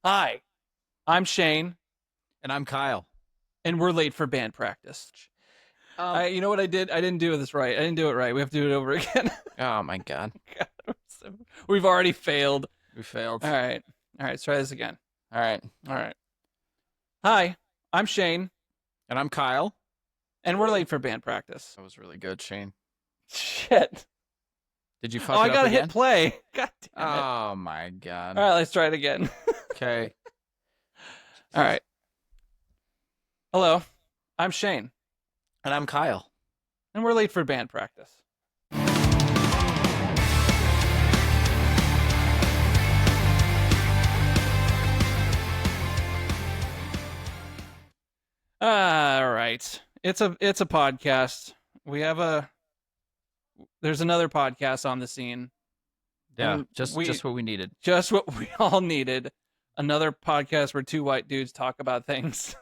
Hi, I'm Shane, And I'm Kyle. and we're late for band practice. You know what I did? I didn't do this right. I didn't do it right. We have to do it over again. Oh my God, We've already failed. we failed. All right. All right. Let's try this again. All right. All right. Hi, I'm Shane, And I'm Kyle. and we're late for band practice. That was really good, Shane. Shit. Did you Oh, fuck I it up gotta again? hit play. God damn it. Oh my God. All right. Let's try it again. Okay. All right. Hello, I'm Shane, And I'm Kyle. and we're late for band practice. All right. It's a podcast. There's another podcast on the scene. Yeah, And just what we needed. just what we all needed. Another podcast where two white dudes talk about things.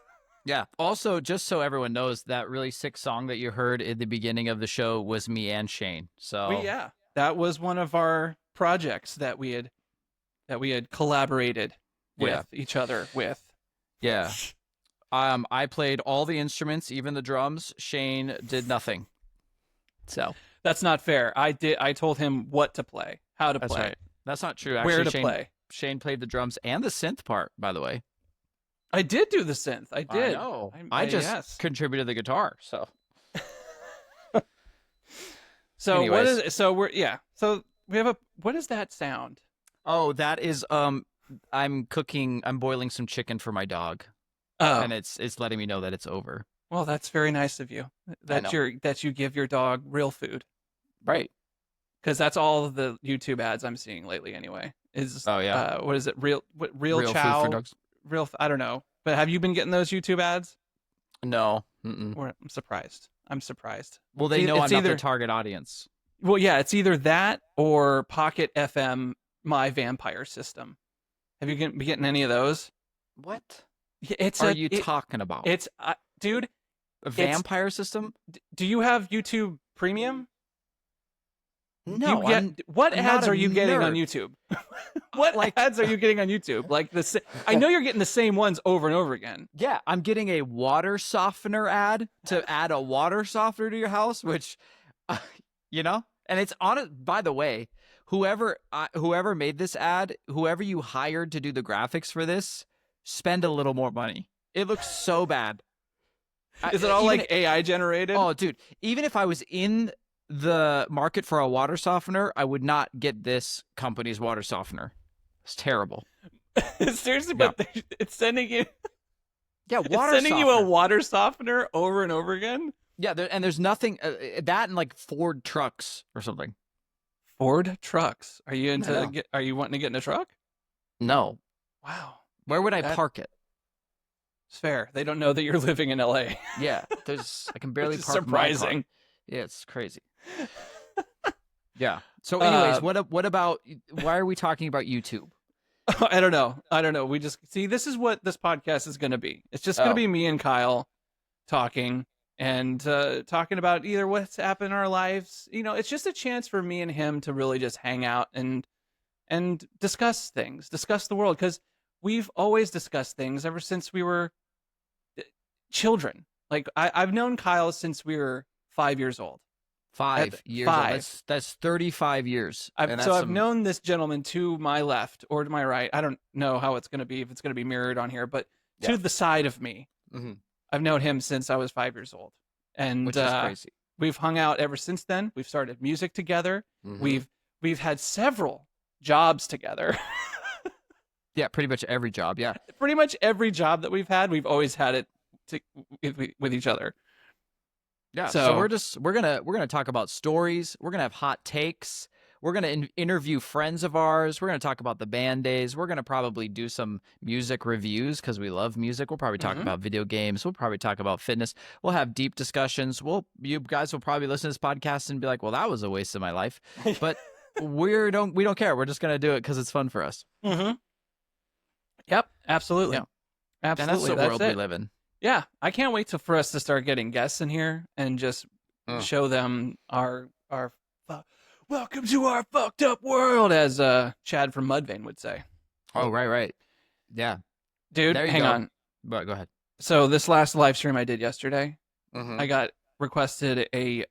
Yeah. Also, just so everyone knows, that really sick song that you heard at the beginning of the show was me and Shane. So That was one of our projects that we had collaborated with each other with. Yeah. I played all the instruments, even the drums. Shane did nothing. So That's not fair. I told him what to play, how to that's play, right. That's not true. Actually, where to Shane, play. Shane played the drums and the synth part, by the way. I did do the synth. I did. I know. I just yes. contributed the guitar. So So what Anyways. is it? So we have a what is that sound? Oh, that is I'm boiling some chicken for my dog. Oh, And it's letting me know that it's over. well, that's very nice of you. That you give your dog real food, Right. because that's all of the YouTube ads I'm seeing lately. Anyway, is Oh, yeah. what is it? Real Real chow? food for dogs. I don't know. But have you been getting those YouTube ads? No. Mm-mm. I'm surprised. I'm surprised. Well, they know It's I'm not either- their target audience. Well, yeah, it's either that or Pocket FM My Vampire System. Have you been getting any of those? What Yeah, It's are a, you it- talking about? It's dude. A vampire system? Do you have YouTube Premium? No. What I'm ads not a are you getting on nerd. YouTube? What ads are you getting on YouTube? Like I know you're getting the same ones over and over again. Yeah, I'm getting a water softener ad to add a water softener to your house, which, and it's on it. By the way, whoever made this ad, whoever you hired to do the graphics for this, spend a little more money. It looks so bad. Is it all like AI generated? Oh, dude, even if I was in the market for a water softener, I would not get this company's water softener. It's terrible. Seriously, but it's sending you. Yeah, It's water sending you a softener. water softener over and over again. Yeah, and there's nothing that and like Ford trucks or something. Ford trucks. Are you know. Are you wanting to get in a truck? No. Wow, Where would I That- park it? it's fair. They don't know that you're living in LA. Yeah, I can barely Which is park my car. surprising. Yeah, it's crazy. Yeah. So, anyways, Uh, what about? Why are we talking about YouTube? I don't know. We just see this is what this podcast is going to be. It's just going to Oh. be me and Kyle talking and talking about either what's happened in our lives. It's just a chance for me and him to really just hang out and discuss things, discuss the world, because we've always discussed things ever since we were children. Like I've known Kyle since we were 5 years old. 5 years. five. That's 35 years. And that's I've some- known this gentleman to my left or to my right. I don't know how it's going to be, if it's going to be mirrored on here, but Yeah. to the side of me, Mhm. I've known him since I was 5 years old. And which is crazy. we've hung out ever since then. We've started music together. Mhm. We've had several jobs together. Yeah, pretty much every job. Yeah. Pretty much every job that we've had, we've always had it with each other. Yeah. So- So we're gonna talk about stories. We're gonna have hot takes. We're gonna interview friends of ours. We're gonna talk about the band days. We're gonna probably do some music reviews because we love music. We'll probably talk Mhm. about video games. We'll probably talk about fitness. We'll have deep discussions. You guys will probably listen to this podcast and be like, "Well, that was a waste of my life," but we don't care. We're just gonna do it because it's fun for us. Mm-hmm. Yep, absolutely. Yeah. Absolutely. And that's the world we it. live in. Yeah, I can't wait for us to start getting guests in here and just show them our welcome to our fucked up world, as Chad from Mudvayne would say. Oh, right. Yeah. Dude, There you hang go. on. But go ahead. So this last live stream I did yesterday, Mm-hmm. I got requested a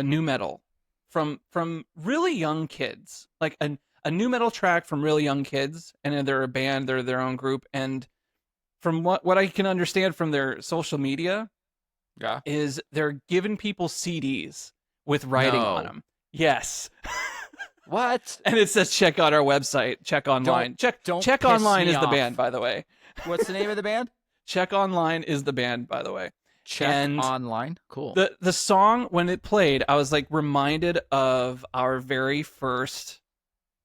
new metal from really young kids, like a new metal track from really young kids, and they're a band, they're their own group, and from what I can understand from their social media Yeah. is they're giving people CDs with writing on No. them. Yes. What? And it says check out our website, check Don't online. don't Check piss online me is the off. band, by the way. What's the name of the band? Check online is the band, by the way. Check And Online. Cool. the song when it played, I was like reminded of our very first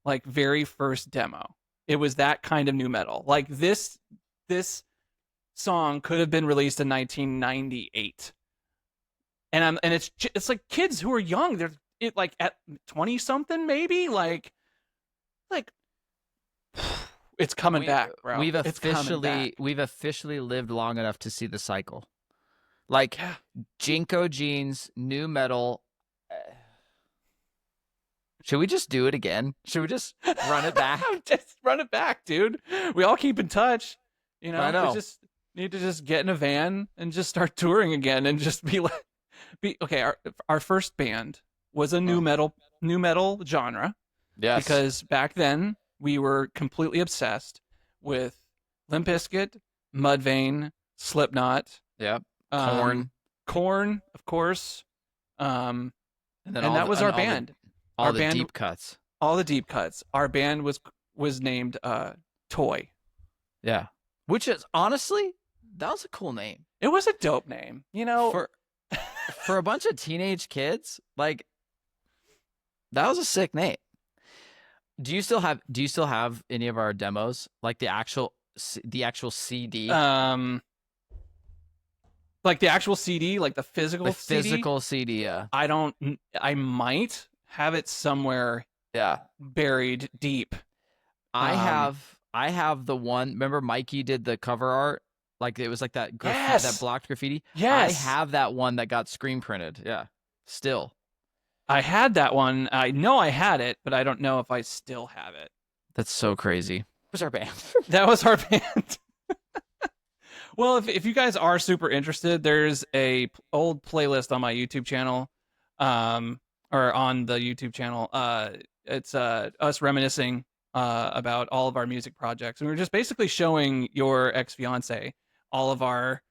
demo. It was that kind of new metal. Like this song could have been released in 1998. And it's like kids who are young, they're like at 20 something maybe, like it's coming back, bro. We've It's coming back. officially lived long enough to see the cycle. Like Yeah. Jinko jeans, new metal. Should we just do it again? Should we just run it back? Just run it back, dude. We all keep in touch. You know, I know. we just need to just get in a van and just start touring again and just be like, okay. Our first band was a new metal genre. Yes. Because back then we were completely obsessed with Limp Bizkit, Mudvayne, Slipknot, Yep. Korn, of course, and then that was our band. All Our the band, deep cuts. all the deep cuts. Our band was named Toy. Yeah. Which is honestly, that was a cool name. It was a dope name, you know. For a bunch of teenage kids, like that was a sick name. Do you still have any of our demos, like the actual CD? Like the actual CD, like the physical CD. Yeah. I might have it somewhere. Yeah. Buried deep. I have the one. Remember, Mikey did the cover art, like it was like that that blocked graffiti. Yes, I have that one that got screen printed. Yeah, still. I had that one. I know I had it, but I don't know if I still have it. That's so crazy. That was our band. That was our band. Well, if you guys are super interested, there's a old playlist on my YouTube channel, or on the YouTube channel. It's us reminiscing about all of our music projects, and we were just basically showing your ex-fiance all of our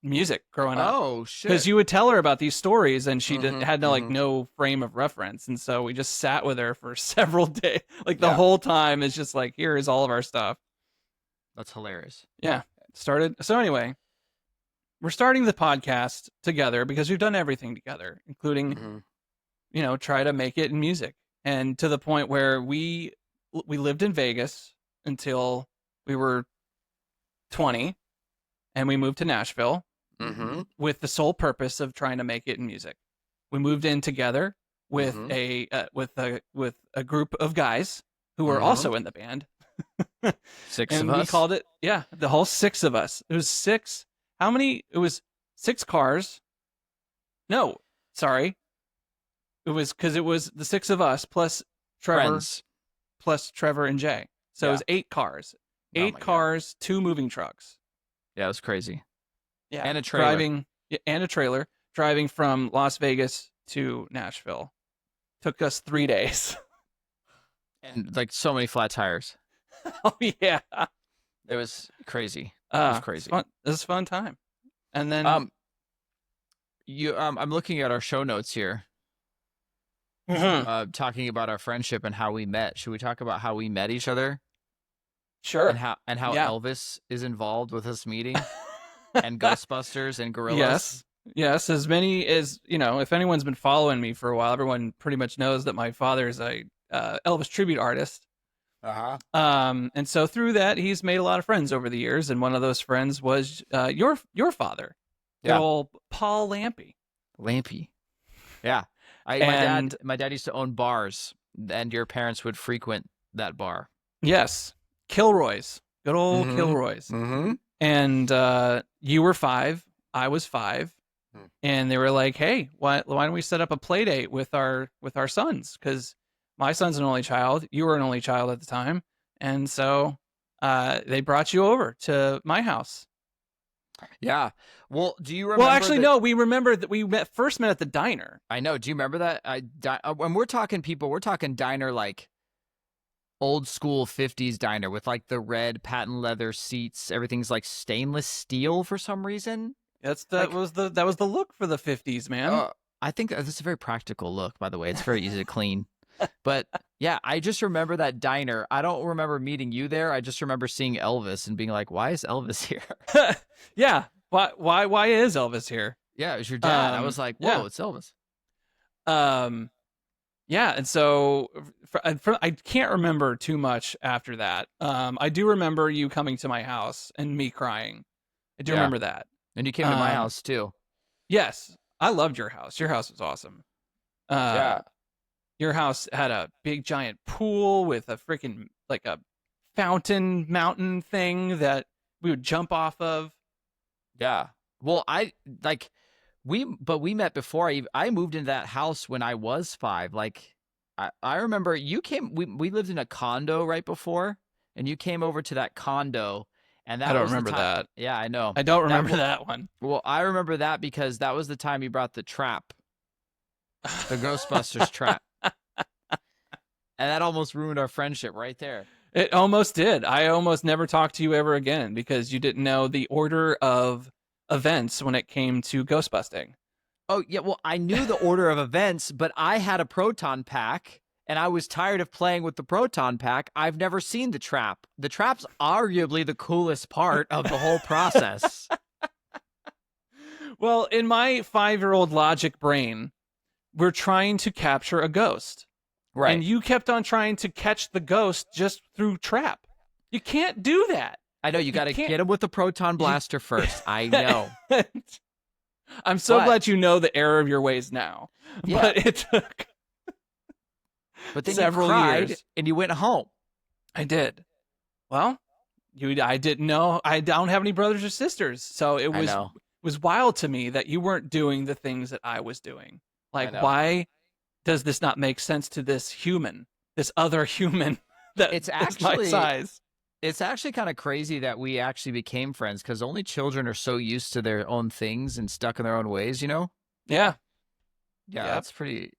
music growing up. Oh shit! Because you would tell her about these stories, and she had no frame of reference, and so we just sat with her for several days. Like the whole time is just like, here is all of our stuff. That's hilarious. Yeah, started. So anyway, we're starting the podcast together because we've done everything together, including, try to make it in music, and to the point where we lived in Vegas until we were 20, and we moved to Nashville with the sole purpose of trying to make it in music. We moved in together with with a group of guys who were also in the band. Six and of us. We called it, the whole six of us. It was six. How many? It was 6 cars. No, sorry. It was because it was the 6 of us plus Trevor, and Jay. So it was 8 cars. 8 cars, God. 2 moving trucks. Yeah, it was crazy. Yeah, and a trailer. Driving from Las Vegas to Nashville. Took us 3 days. And like so many flat tires. Oh yeah, it was crazy. It was crazy. It was a fun time. And then I'm looking at our show notes here, talking about our friendship and how we met. Should we talk about how we met each other? Sure. And how Elvis is involved with us meeting, and Ghostbusters and Gorillas. Yes. As many as if anyone's been following me for a while, everyone pretty much knows that my father is a Elvis tribute artist. And so through that, he's made a lot of friends over the years, and one of those friends was your father, good old Paul Lampi. Yeah. My dad used to own bars, and your parents would frequent that bar. Yes, Kilroy's, good old Kilroy's. And you were 5, I was 5, and they were like, "Hey, why don't we set up a play date with our sons? Because my son's an only child. You were an only child at the time, And so they brought you over to my house. Yeah. Well, do you Well, remember actually, that? no. We remember that we first met at the diner. I know. Do you remember that? When we're talking people, we're talking diner like old school 50s diner with like the red patent leather seats. Everything's like stainless steel for some reason. That Like, was the look for the 50s, man. I think this is a very practical look, by the way. It's very easy to clean. But yeah, I just remember that diner. I don't remember meeting you there. I just remember seeing Elvis and being like, "Why is Elvis here?" Yeah. Why is Elvis here? Yeah, it was your dad. I was like, "Whoa, Yeah. it's Elvis." Um yeah, and so I can't remember too much after that. I do remember you coming to my house and me crying. I do Yeah, remember that. and you came to my Um house too. yes, I loved your house. Your house was awesome. Uh Yeah, your house had a big giant pool with a freaking like a fountain mountain thing that we would jump off of. yeah. Well, I like we met before I moved into that house when I was 5. Like I remember you came we lived in a condo right before and you came over to that condo and I that don't was the remember time. that. Yeah, I know. I don't That remember that one. well, I remember that because that was the time you brought the trap, the Ghostbusters trap. And that almost ruined our friendship right there. It almost did. I almost never talked to you ever again because you didn't know the order of events when it came to ghost busting. Oh, yeah, well, I knew the order of events, but I had a proton pack and I was tired of playing with the proton pack. I've never seen the trap. The trap's arguably the coolest part of the whole process. Well, in my 5-year-old logic brain, we're trying to capture a ghost. Right. And you kept on trying to catch the ghost just through trap. You can't do that. I know you got to can't- get him with the proton blaster first. I know. I'm so But- glad you know the error of your ways now. Yeah. But it took But then several you cried years. and you went home. I did. Well, I didn't know. I don't have any brothers or sisters, so it I was know. wild to me that you weren't doing the things that I was doing. Like, know. why does this not make sense to this human, this other human that It's is actually my size? It's actually kind of crazy that we actually became friends because only children are so used to their own things and stuck in their own ways, you know? Yeah, Yeah, Yep. that's pretty.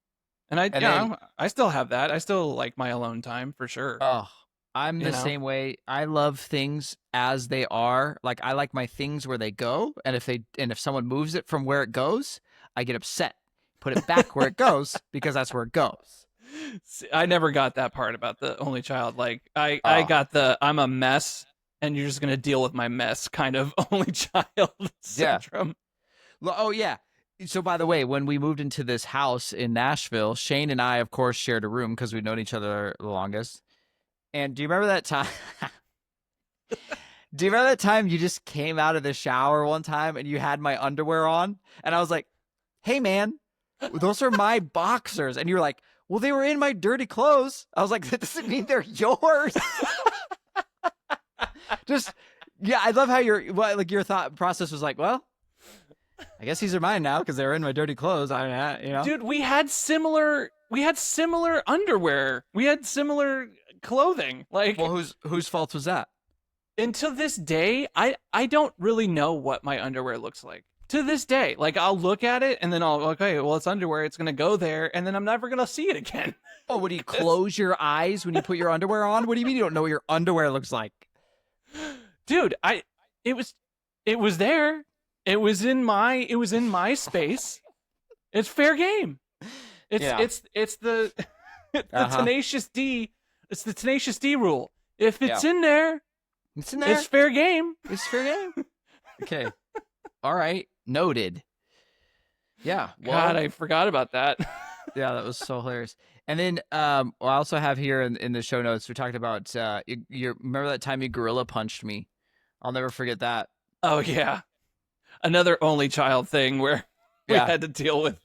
and And then- I still have that. I still like my alone time for sure. Oh, I'm You the know? same way. I love things as they are. Like I like my things where they go, and if someone moves it from where it goes, I get upset. Put it back where it goes because that's where it goes. See, I never got that part about the only child. Like I Oh. got the I'm a mess and you're just gonna deal with my mess kind of only child syndrome. Oh yeah. So by the way, when we moved into this house in Nashville, Shane and I, of course, shared a room because we've known each other the longest. And do you remember that time? Do you remember that time you just came out of the shower one time and you had my underwear on? And I was like, "Hey man, those are my boxers." And you were like, "Well, they were in my dirty clothes." I was like, "That doesn't mean they're yours." Just yeah, I love how your thought process was like, "Well, I guess these are mine now because they're in my dirty clothes." You know, Dude, we had similar underwear. We had similar clothing. Like, well, whose fault was that? and to this day, I don't really know what my underwear looks like. To this day, like I'll look at it and then I'll okay, well it's underwear, it's gonna go there, and then I'm never gonna see it again. Oh, would you close your eyes when you put your underwear on? What do you mean you don't know what your underwear looks like? Dude, it was there. It was in my space. It's fair game. It's Yeah. it's the the Uh-huh. tenacious D. It's the tenacious D rule. If it's Yeah. in there, It's in there. it's fair game. It's fair game. Okay. All right. Noted. Yeah. Well, God, I forgot about that. yeah, that was so hilarious. And then I also have here in the show notes, we talked about you remember that time you gorilla punched me? I'll never forget that. Oh yeah, another only child thing where we Yeah. had to deal with.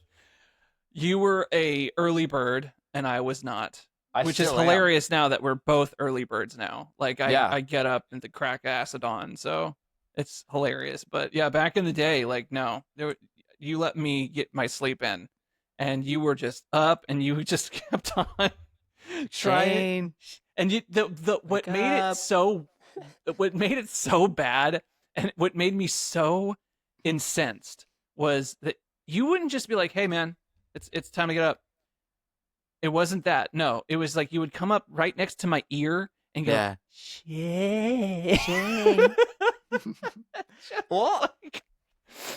You were a early bird and I was not. Which is hilarious now that we're both early birds now. Like I get up and to crack acid on, so it's hilarious. But yeah, back in the day, like no, you let me get my sleep in, and you were just up and you just kept on trying. Shane. And what made it so bad, and what made me so incensed, was that you wouldn't just be like, "Hey, man, it's time to get up." It wasn't that. No, it was like you would come up right next to my ear and go, Yeah. "Shane." Well,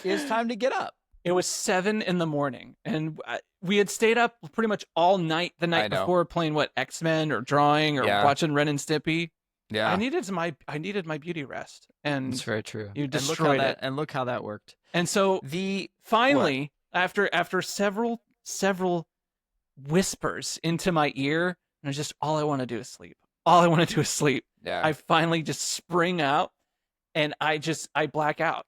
it's time to get up. It was 7 a.m, and we had stayed up pretty much all night the night before, playing X-Men or drawing or watching Ren and Stimpy. Yeah, I needed my beauty rest, and it's very true. You destroyed it. And look how that worked. And so finally, after several whispers into my ear, and it's just, all I want to do is sleep. All I want to do is sleep. Yeah. I finally just spring out, and I black out.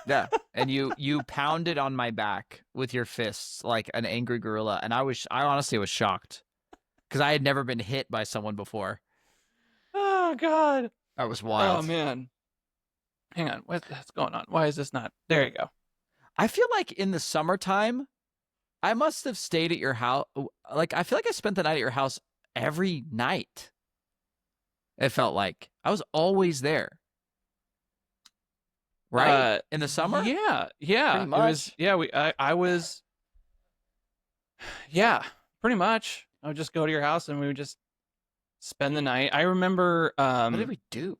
Yeah. And you pounded on my back with your fists like an angry gorilla, and I honestly was shocked because I had never been hit by someone before. Oh God. That was wild. Oh man. Hang on. What's going on? Why is this not? There you go. I feel like in the summertime, I must have stayed at your house. Like, I feel like I spent the night at your house every night. It felt like I was always there. Right? In the summer? Yeah. Pretty much. I was. Yeah, pretty much. I would just go to your house and we would just spend the night. I remember. What did we do?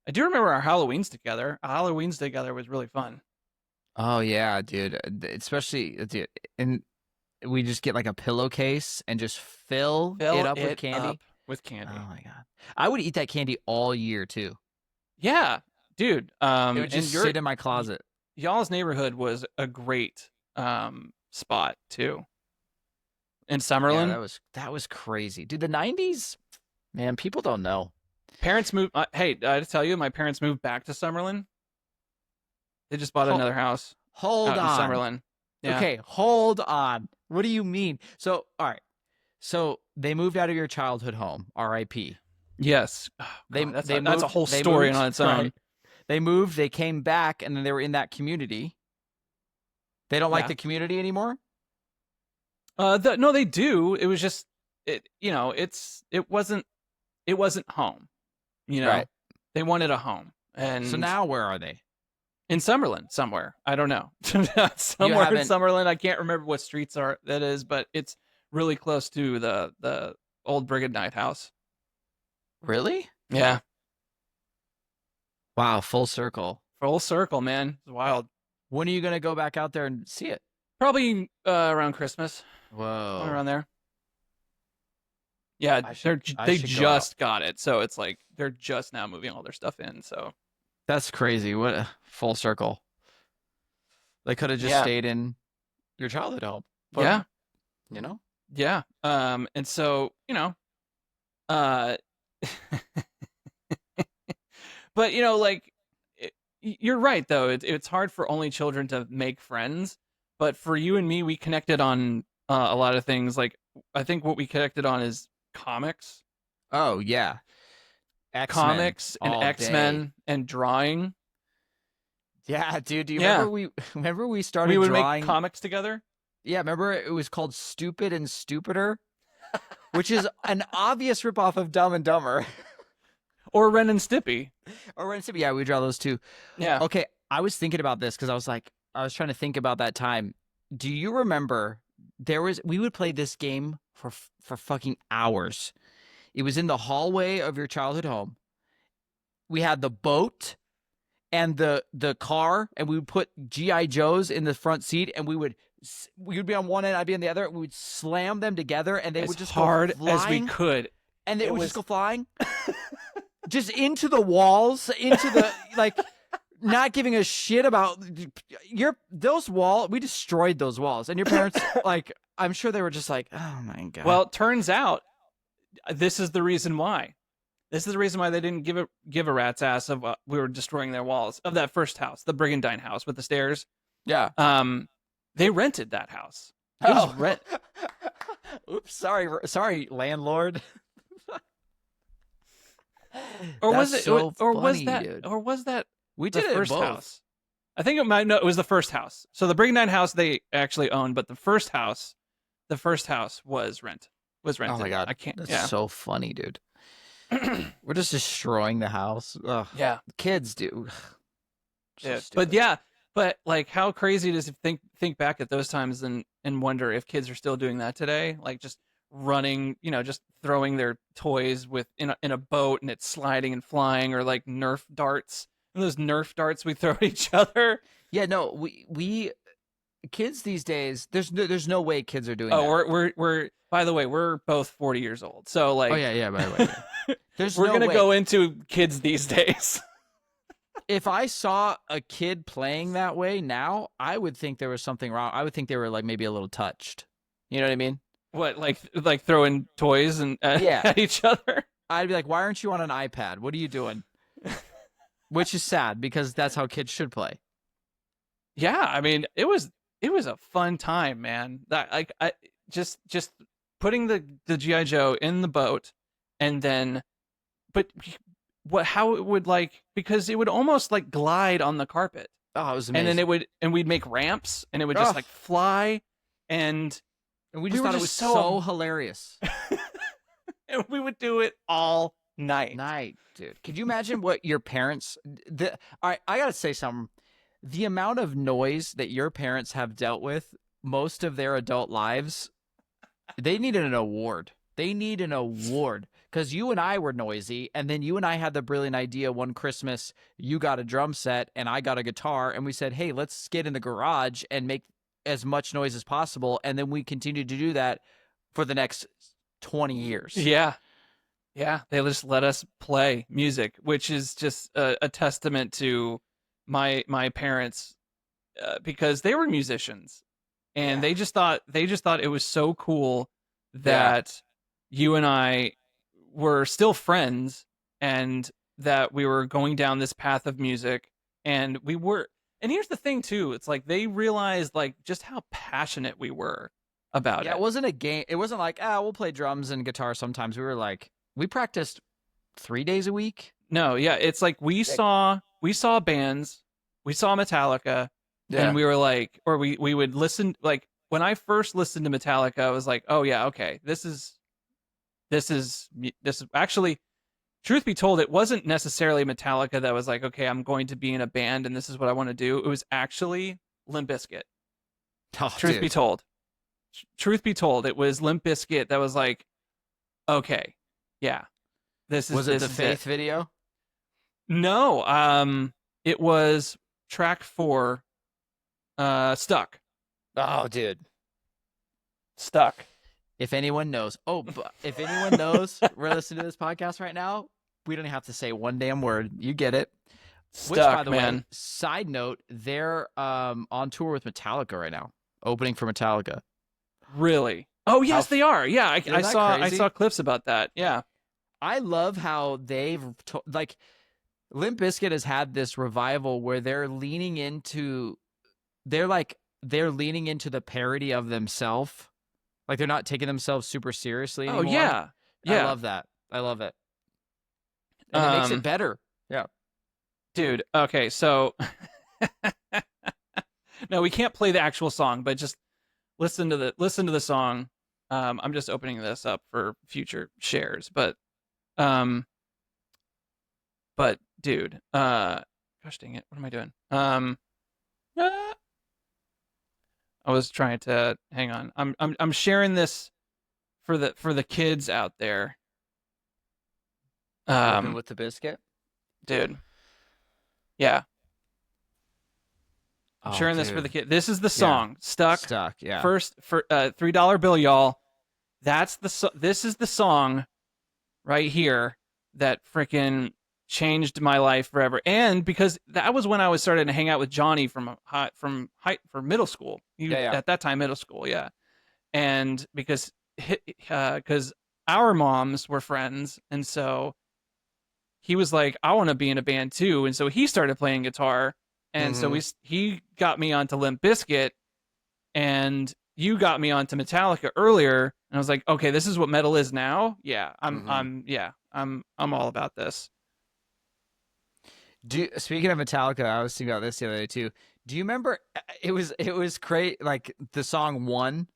I do remember our Halloweens together. Our Halloweens together was really fun. Oh yeah, dude. Especially, dude, and we just get like a pillowcase and just fill it up with candy. Oh my God. I would eat that candy all year too. Yeah, dude. It would just sit in my closet. Y'all's neighborhood was a great spot too. In Summerlin. Yeah, that was crazy. Dude, the 90s, man, people don't know. Parents moved. Hey, I tell you, my parents moved back to Summerlin. They just bought another house. Hold on. In Summerlin. Yeah. Okay, hold on. What do you mean? So, all right. So they moved out of your childhood home, R.I.P. Yes. Oh, that's a whole story on its own. Right. They moved, they came back, and then they were in that community. They don't like the community anymore? No, they do. It was just, it wasn't home. Right. They wanted a home. And so now where are they? In Summerlin, somewhere. I don't know. Somewhere in Summerlin. I can't remember what streets that is, but it's really close to the old Brigade Night house. Really? Yeah. Wow, full circle. Full circle, man. It's wild. When are you going to go back out there and see it? Probably around Christmas. Whoa. Around there. Yeah, they just got it, so it's like they're just now moving all their stuff in, so. That's crazy. What a full circle. They could have just stayed in your childhood home. But, yeah. Yeah. And so, but like, you're right though. It's hard for only children to make friends, but for you and me, we connected on a lot of things. Like, I think what we connected on is comics. Oh yeah. X-Men comics and X-Men and drawing. Yeah, dude. Do you remember we started we would drawing make comics together? Yeah, remember it was called Stupid and Stupider, which is an obvious ripoff of Dumb and Dumber. Or Ren and Stimpy. Yeah, we draw those too. Yeah. Okay, I was thinking about this because I was trying to think about that time. Do you remember we would play this game for fucking hours. It was in the hallway of your childhood home. We had the boat and the car, and we would put G.I. Joes in the front seat, and we would be on one end, I'd be on the other. We would slam them together, and they would just hard go flying, as we could, and they would just go flying, just into the walls, into the like, not giving a shit about those walls. We destroyed those walls, and your parents like, I'm sure they were just like, oh my God. Well, it turns out this is the reason why. This is the reason why they didn't give a rat's ass of we were destroying their walls of that first house, the Brigandine house with the stairs. Yeah. They rented that house. It was rent. Oops, sorry, landlord. Or That's was it? So or funny, was that? Dude. Or was that? We the did first it both. House. I think it was the first house. So the Brigandine house they actually owned, but the first house was rent. was Oh my rented. god, I can't. that's Yeah. so funny, dude. We're just destroying the house. Ugh. Yeah. Kids do. So Yeah. But stupid. yeah, but like how crazy it is to think back at those times and wonder if kids are still doing that today, like just running, just throwing their toys with in a boat and it's sliding and flying, or like Nerf darts. And those Nerf darts we throw at each other. Yeah, no, we kids these days. There's no way kids are doing Oh, that. we're by the way, we're both 40 years old. So Oh like yeah, by the way, yeah. There's we're no going to way. go into kids these days. If I saw a kid playing that way now, I would think there was something wrong. I would think they were like maybe a little touched. You know what I mean? What, like throwing toys and Yeah. at each other? I'd be like, why aren't you on an iPad? What are you doing? Which is sad because that's how kids should play. Yeah, I mean, it was a fun time, man. That like I just putting the GI Joe in the boat, and then but how it would, like, because it would almost like glide on the carpet, Oh, it was and then amazing. we'd make ramps, and it would just Oh, like fly, and and we just thought it was just so hilarious. and we would do it all night. Dude. Could you imagine what your parents? All right, I gotta say something. The amount of noise that your parents have dealt with most of their adult lives, they needed an award. They need an award because you and I were noisy, and then you and I had the brilliant idea one Christmas. You got a drum set, and I got a guitar, and we said, "Hey, let's get in the garage and make as much noise as possible." And then we continued to do that for the next 20 years. Yeah. Yeah, they just let us play music, which is just a testament to my parents, because they were musicians, and Yeah. they just thought it was so cool Yeah. that you and I were still friends, and that we were going down this path of music, and we were. And here's the thing too, it's like they realized like just how passionate we were about Yeah, it. it wasn't a game. It wasn't like, we'll play drums and guitar sometimes. We were like, we practiced 3 days a week. No, yeah, it's like we saw bands, we saw Metallica, Yeah. and we were like, or we would listen. Like when I first listened to Metallica, I was like, oh yeah, okay, this is actually, truth be told, it wasn't necessarily Metallica that was like, okay, I'm going to be in a band and this is what I want to do. It was actually Limp Bizkit. Oh, Truth be told, it was Limp Bizkit that was like, okay, yeah, Was it the is Faith video? No, it was track 4, Stuck. Oh, dude. Stuck. If anyone knows, if anyone knows, we're listening to this podcast right now. We don't have to say one damn word. You get it. Stuck, Which, by the man. way, side note, they're on tour with Metallica right now, opening for Metallica. Really? Oh, yes, they are. Yeah, I that saw crazy? clips about that. Yeah. I love how they've like Limp Bizkit has had this revival where they're leaning into the parody of themselves. Like they're not taking themselves super seriously Oh, anymore. yeah. Yeah. I love that. I love it. And it makes it better. Yeah. Dude, okay, so no, we can't play the actual song, but just listen to the song. I'm just opening this up for future shares, but dude, gosh dang it, what am I doing? Ah, I was trying to hang on. I'm sharing this for the kids out there. Living with the biscuit. Dude, yeah, I'm sharing this for the kid. This is the song, Stuck. Stuck, yeah. First for $3 bill, y'all. This is the song right here that freaking changed my life forever. And because that was when I was starting to hang out with Johnny from middle school. At that time, middle school, yeah. And because our moms were friends, and so he was like, I want to be in a band too, and so he started playing guitar, and so he got me onto Limp Bizkit, and you got me onto Metallica earlier, and I was like, okay, this is what metal is now. Yeah, I'm all about this. Speaking of Metallica, I was thinking about this the other day too. Do you remember? It was great. Like the song "One,"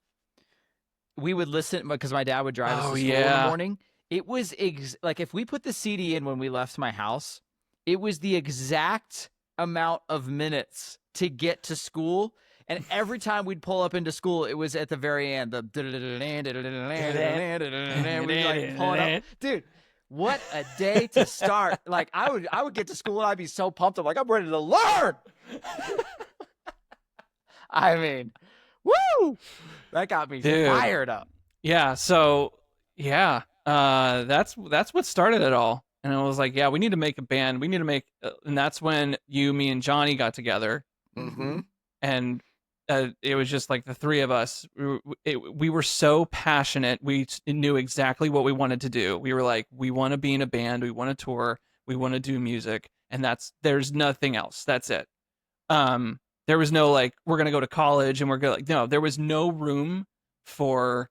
we would listen because my dad would drive us Oh, to school in the yeah. morning. It was like if we put the CD in when we left my house, it was the exact amount of minutes to get to school. And every time we'd pull up into school, it was at the very end. We'd like pull it up, dude. What a day to start! Like I would get to school and I'd be so pumped. I'm like, I'm ready to learn. I mean, woo! That got me Dude. fired up. Yeah. So yeah, that's what started it all. And I was like, yeah, we need to make a band. We need to make, and that's when you, me, and Johnny got together. Mm-hmm. And it was just like the three of us. We were so passionate. We knew exactly what we wanted to do. We were like, we want to be in a band. We want to tour. We want to do music. And there's nothing else. That's it. There was no like, we're going to go to college and we're going to like, no, there was no room for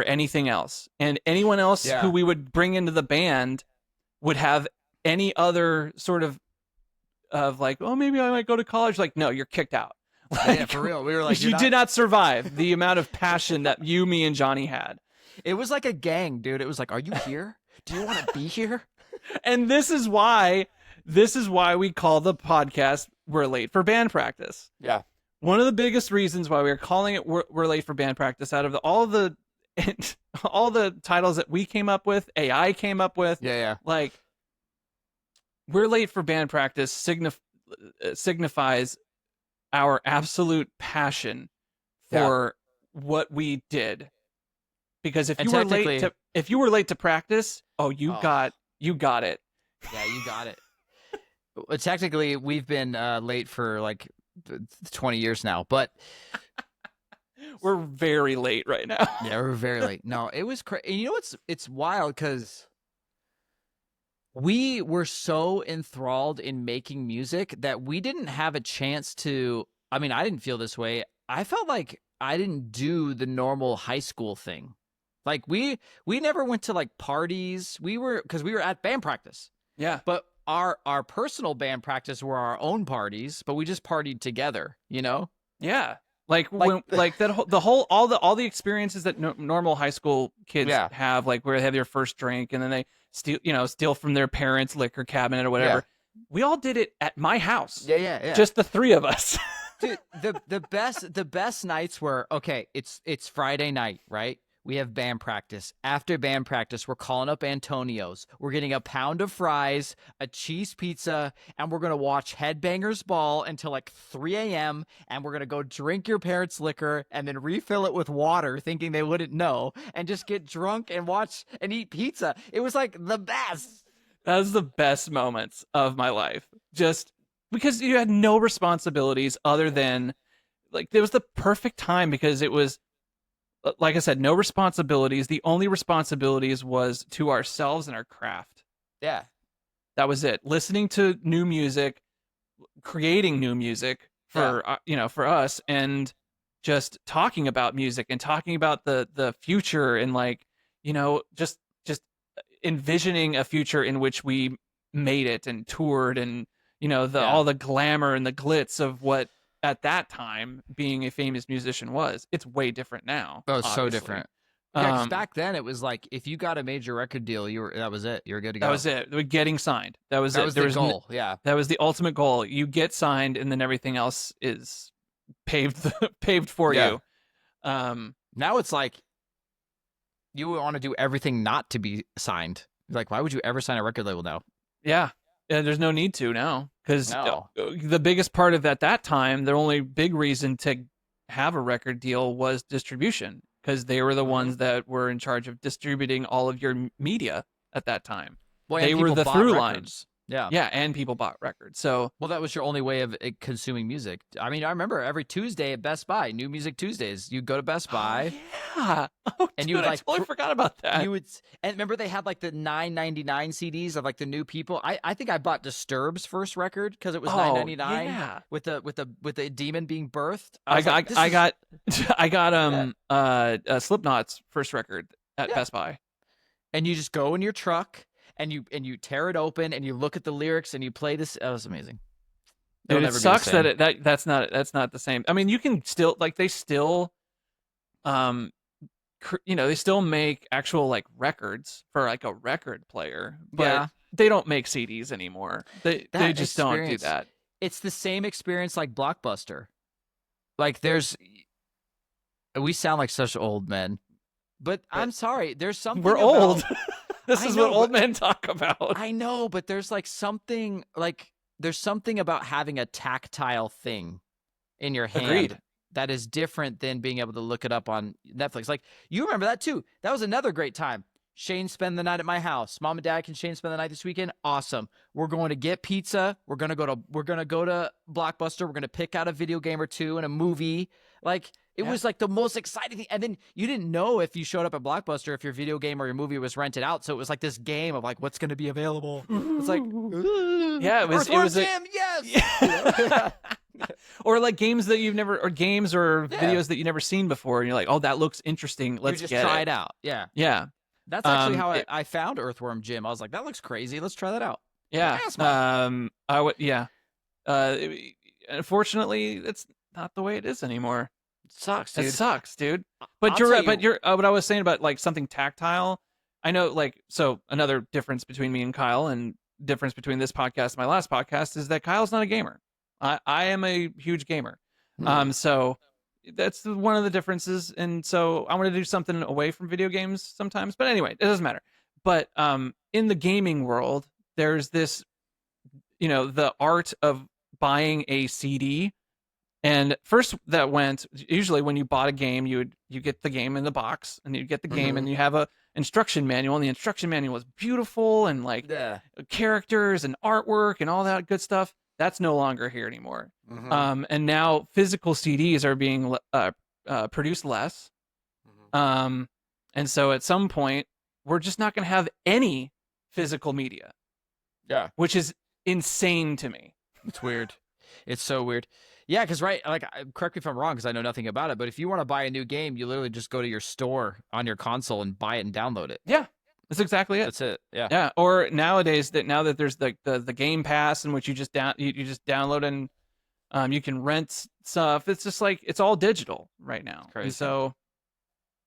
anything else. And anyone else who we would bring into the band would have any other sort of like, oh, maybe I might go to college. Like, no, you're kicked out. Like, yeah, for real. We were like, you did not survive the amount of passion that you, me, and Johnny had. It was like a gang, dude. It was like, are you here? Do you want to be here? And this is why we call the podcast We're Late for Band Practice. Yeah. One of the biggest reasons why we're calling it We're Late for Band Practice, out of all the titles that we came up with, AI came up with. Yeah. Like, We're Late for Band Practice signifies our absolute passion for what we did. Because if you were late to practice, you got it. Yeah, you got it. Well, technically, we've been late for like 20 years now, but we're very late right now. Yeah, we're very late. No, it was crazy. You know it's wild because we were so enthralled in making music that we didn't have a chance to. I mean, I didn't feel this way. I felt like I didn't do the normal high school thing. Like we never went to like parties. Because we were at band practice. Yeah. But our personal band practice were our own parties, but we just partied together, you know? Yeah. All the experiences that normal high school kids have, like where they have their first drink and then they steal from their parents' liquor cabinet or whatever. Yeah. We all did it at my house. Yeah. Just the three of us. Dude, the best nights were, okay, it's Friday night, right? We have band practice. After band practice, we're calling up Antonio's. We're getting a pound of fries, a cheese pizza, and we're going to watch Headbangers Ball until like 3 a.m. And we're going to go drink your parents' liquor and then refill it with water, thinking they wouldn't know, and just get drunk and watch and eat pizza. It was like the best. That was the best moments of my life. Just because you had no responsibilities other than, like, it was the perfect time because it was, like I said, no responsibilities. The only responsibilities was to ourselves and our craft. Yeah. That was it. Listening to new music, creating new music for for us, and just talking about music and talking about the future and like, just envisioning a future in which we made it and toured and all the glamour and the glitz of what at that time being a famous musician was. It's way different now. Oh, obviously. So different. Yeah, because back then it was like if you got a major record deal, that was it. You were good to go. That was it. Getting signed. That was it. That was the goal. Yeah. That was the ultimate goal. You get signed, and then everything else is paved for you. Now it's like you want to do everything not to be signed. Like, why would you ever sign a record label now? Yeah. There's no need to now. Because the biggest part of at that time, the only big reason to have a record deal was distribution, because they were the ones that were in charge of distributing all of your media at that time. Well, they were the through lines. Yeah, and people bought records. So, well, that was your only way of consuming music. I mean, I remember every Tuesday at Best Buy, New Music Tuesdays. You go to Best Buy, and you would like. I totally forgot about that. You would, and remember they had like the $9.99 CDs of like the new people. I think I bought Disturbed's first record because it was $9.99 with the demon being birthed. I got Slipknot's first record at Best Buy, and you just go in your truck. And you tear it open and you look at the lyrics and you play this. That was amazing. Dude, it sucks that's not the same. I mean, you can still they still they still make actual like records for like a record player, but Yeah, they don't make CDs anymore. They that just don't do experience. that. It's the same experience like Blockbuster. Like there's we sound like such old men, but But I'm sorry. There's we're something about old. This I is what know, old but men talk about. I know, but there's something about having a tactile thing in your hand Agreed. that is different than being able to look it up on Netflix. Like you remember that too. That was another great time. Shane spend the night at my house. Mom and Dad, can Shane spend the night this weekend? Awesome. We're going to get pizza. We're gonna go to Blockbuster. We're gonna pick out a video game or two and a movie. Like it Yeah. was like the most exciting thing. And then you didn't know if you showed up at Blockbuster if your video game or your movie was rented out. So it was like this game of like what's gonna be available. It's like Yeah, it was Earthworm a Jim, yes. yeah. Or like games that you've never, or games or Yeah. videos that you've never seen before, and you're like, oh, that looks interesting. Let's just get try it. it out. Yeah. Yeah. That's actually how It, I found Earthworm Jim. I was like, that looks crazy. Let's try that out. yeah. That's fun. I would. Yeah. Uh, Unfortunately, it's not the way it is anymore. It sucks, It dude. sucks, dude. But I'll you're tell right. But you- you're what I was saying about like something tactile. I know, like, so another difference between me and Kyle, and difference between this podcast and my last podcast, is that Kyle's not a gamer. I am a huge gamer. So that's one of the differences. And so I want to do something away from video games sometimes. But anyway, it doesn't matter. But in the gaming world, there's this, the art of buying a CD. And first that went, usually when you bought a game, you get the game in the box, and you get the game and you have a instruction manual, and the instruction manual is beautiful, and like Yeah. characters and artwork and all that good stuff. That's no longer here anymore. Mhm. And now physical CDs are being produced less. And so at some point, we're just not going to have any physical media. Yeah. Which is insane to me. It's weird. It's so weird. Yeah, because like, correct me if I'm wrong, because I know nothing about it. But if you want to buy a new game, you literally just go to your store on your console and buy it and download it. Yeah, that's exactly it. That's it. Yeah. Yeah. Or nowadays, now that there's the Game Pass, in which you just download, and you can rent stuff. It's just like it's all digital right now. Crazy. And so,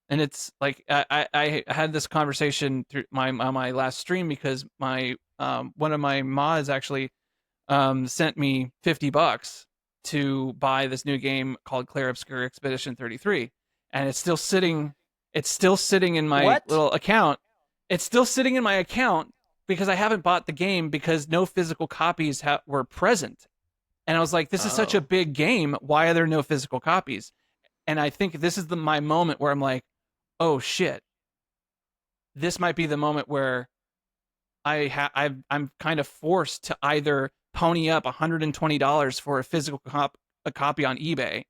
and it's like I had this conversation through my last stream, because my one of my mods actually sent me $50 to buy this new game called Clair Obscur Expedition 33, and it's still sitting in my little account. It's still sitting in my account because I haven't bought the game, because no physical copies were present. And I was like, this is such a big game. Why are there no physical copies? And I think this is my moment where I'm like, oh shit. This might be the moment where I'm kind of forced to either pony up $120 for a physical a copy on eBay,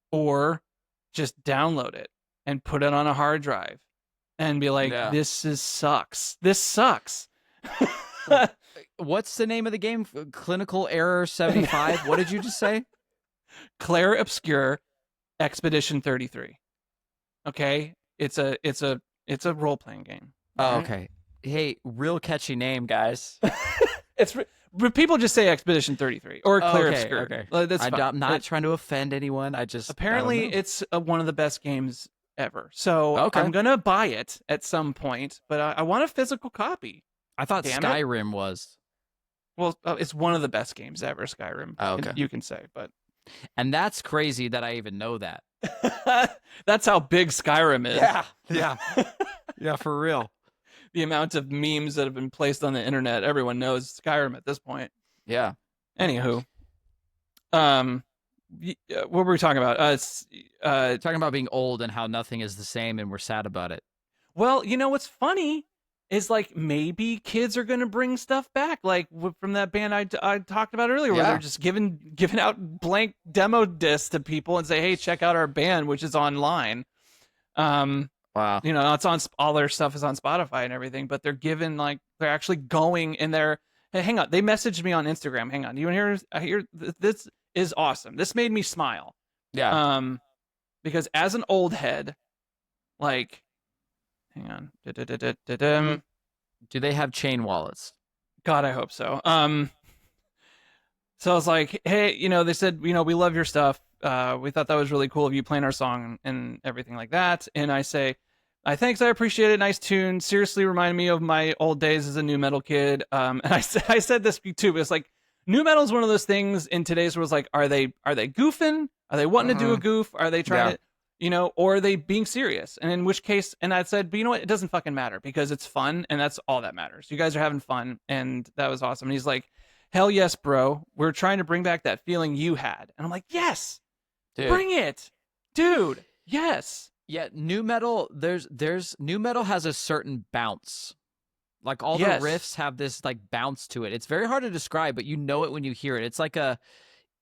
or just download it and put it on a hard drive and be like, this sucks. This sucks. What's the name of the game? Clinical Error 75. What did you just say? Clair Obscur Expedition 33. Okay? It's a role-playing game. Oh, okay. Hey, real catchy name, guys. People just say Expedition 33 or Clair Obscur. Okay. That's fine. I'm not trying to offend anyone. Apparently it's one of the best games ever. So I'm gonna buy it at some point, but I want a physical copy. I thought Skyrim was. Well, it's one of the best games ever, Skyrim. Oh, okay. You can say, but. And that's crazy that I even know that. That's how big Skyrim is. Yeah. Yeah, for real. The amount of memes that have been placed on the internet, everyone knows Skyrim at this point. Yeah. Anywho, what were we talking about? Talking about being old and how nothing is the same, and we're sad about it. Well, what's funny is like maybe kids are gonna bring stuff back, like from that band I talked about earlier, where they're just giving out blank demo discs to people and say, hey, check out our band, which is online. Wow. It's on, all their stuff is on Spotify and everything, but they're they're actually going in there. Hey, hang on. They messaged me on Instagram. Hang on. Do you want to hear? This is awesome. This made me smile. Yeah. Because as an old head, like, hang on. Do they have chain wallets? God, I hope so. So I was like, hey, they said, we love your stuff. We thought that was really cool of you playing our song and everything like that. And I say, Thanks, I appreciate it. Nice tune. Seriously, remind me of my old days as a new metal kid. And I said this too, but it's like new metal is one of those things in today's world. It's like, are they goofing? Are they wanting to do a goof? Are they trying to, or are they being serious? And in which case, and I said, but you know what? It doesn't fucking matter because it's fun, and that's all that matters. You guys are having fun, and that was awesome. And he's like, hell yes, bro. We're trying to bring back that feeling you had, and I'm like, yes, dude. Bring it, dude. Yes. Yeah, new metal. There's new metal has a certain bounce. Like all the riffs have this like bounce to it. It's very hard to describe, but you know it when you hear it. It's like I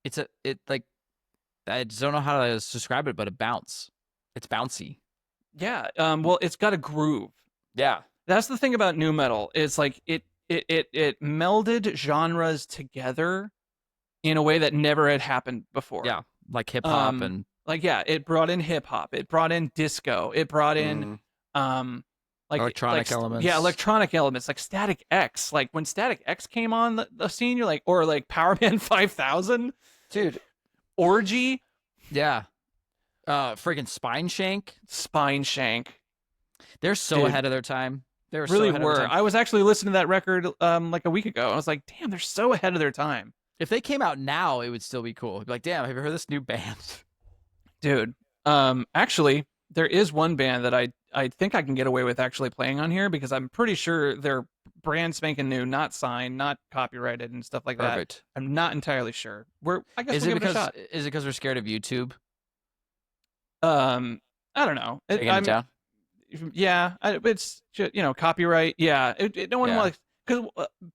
just don't know how to describe it, but a bounce. It's bouncy. Yeah. Well, it's got a groove. Yeah. That's the thing about new metal. It's like it melded genres together in a way that never had happened before. Yeah, like hip hop and. Like, yeah, it brought in hip hop. It brought in disco. It brought in, like electronic elements. Yeah, electronic elements like Static X. Like when Static X came on the scene, you're like, or like Power Man 5000, dude, Orgy. Yeah, freaking Spine Shank. They're so ahead of their time. They really were. I was actually listening to that record like a week ago. I was like, damn, they're so ahead of their time. If they came out now, it would still be cool. Like, damn, have you heard this new band? Dude, actually, there is one band that I think I can get away with actually playing on here because I'm pretty sure they're brand spanking new, not signed, not copyrighted, and stuff like that. I'm not entirely sure. I guess we'll give it a shot. Is it because we're scared of YouTube? I don't know. It's copyright. Yeah, no one wants, because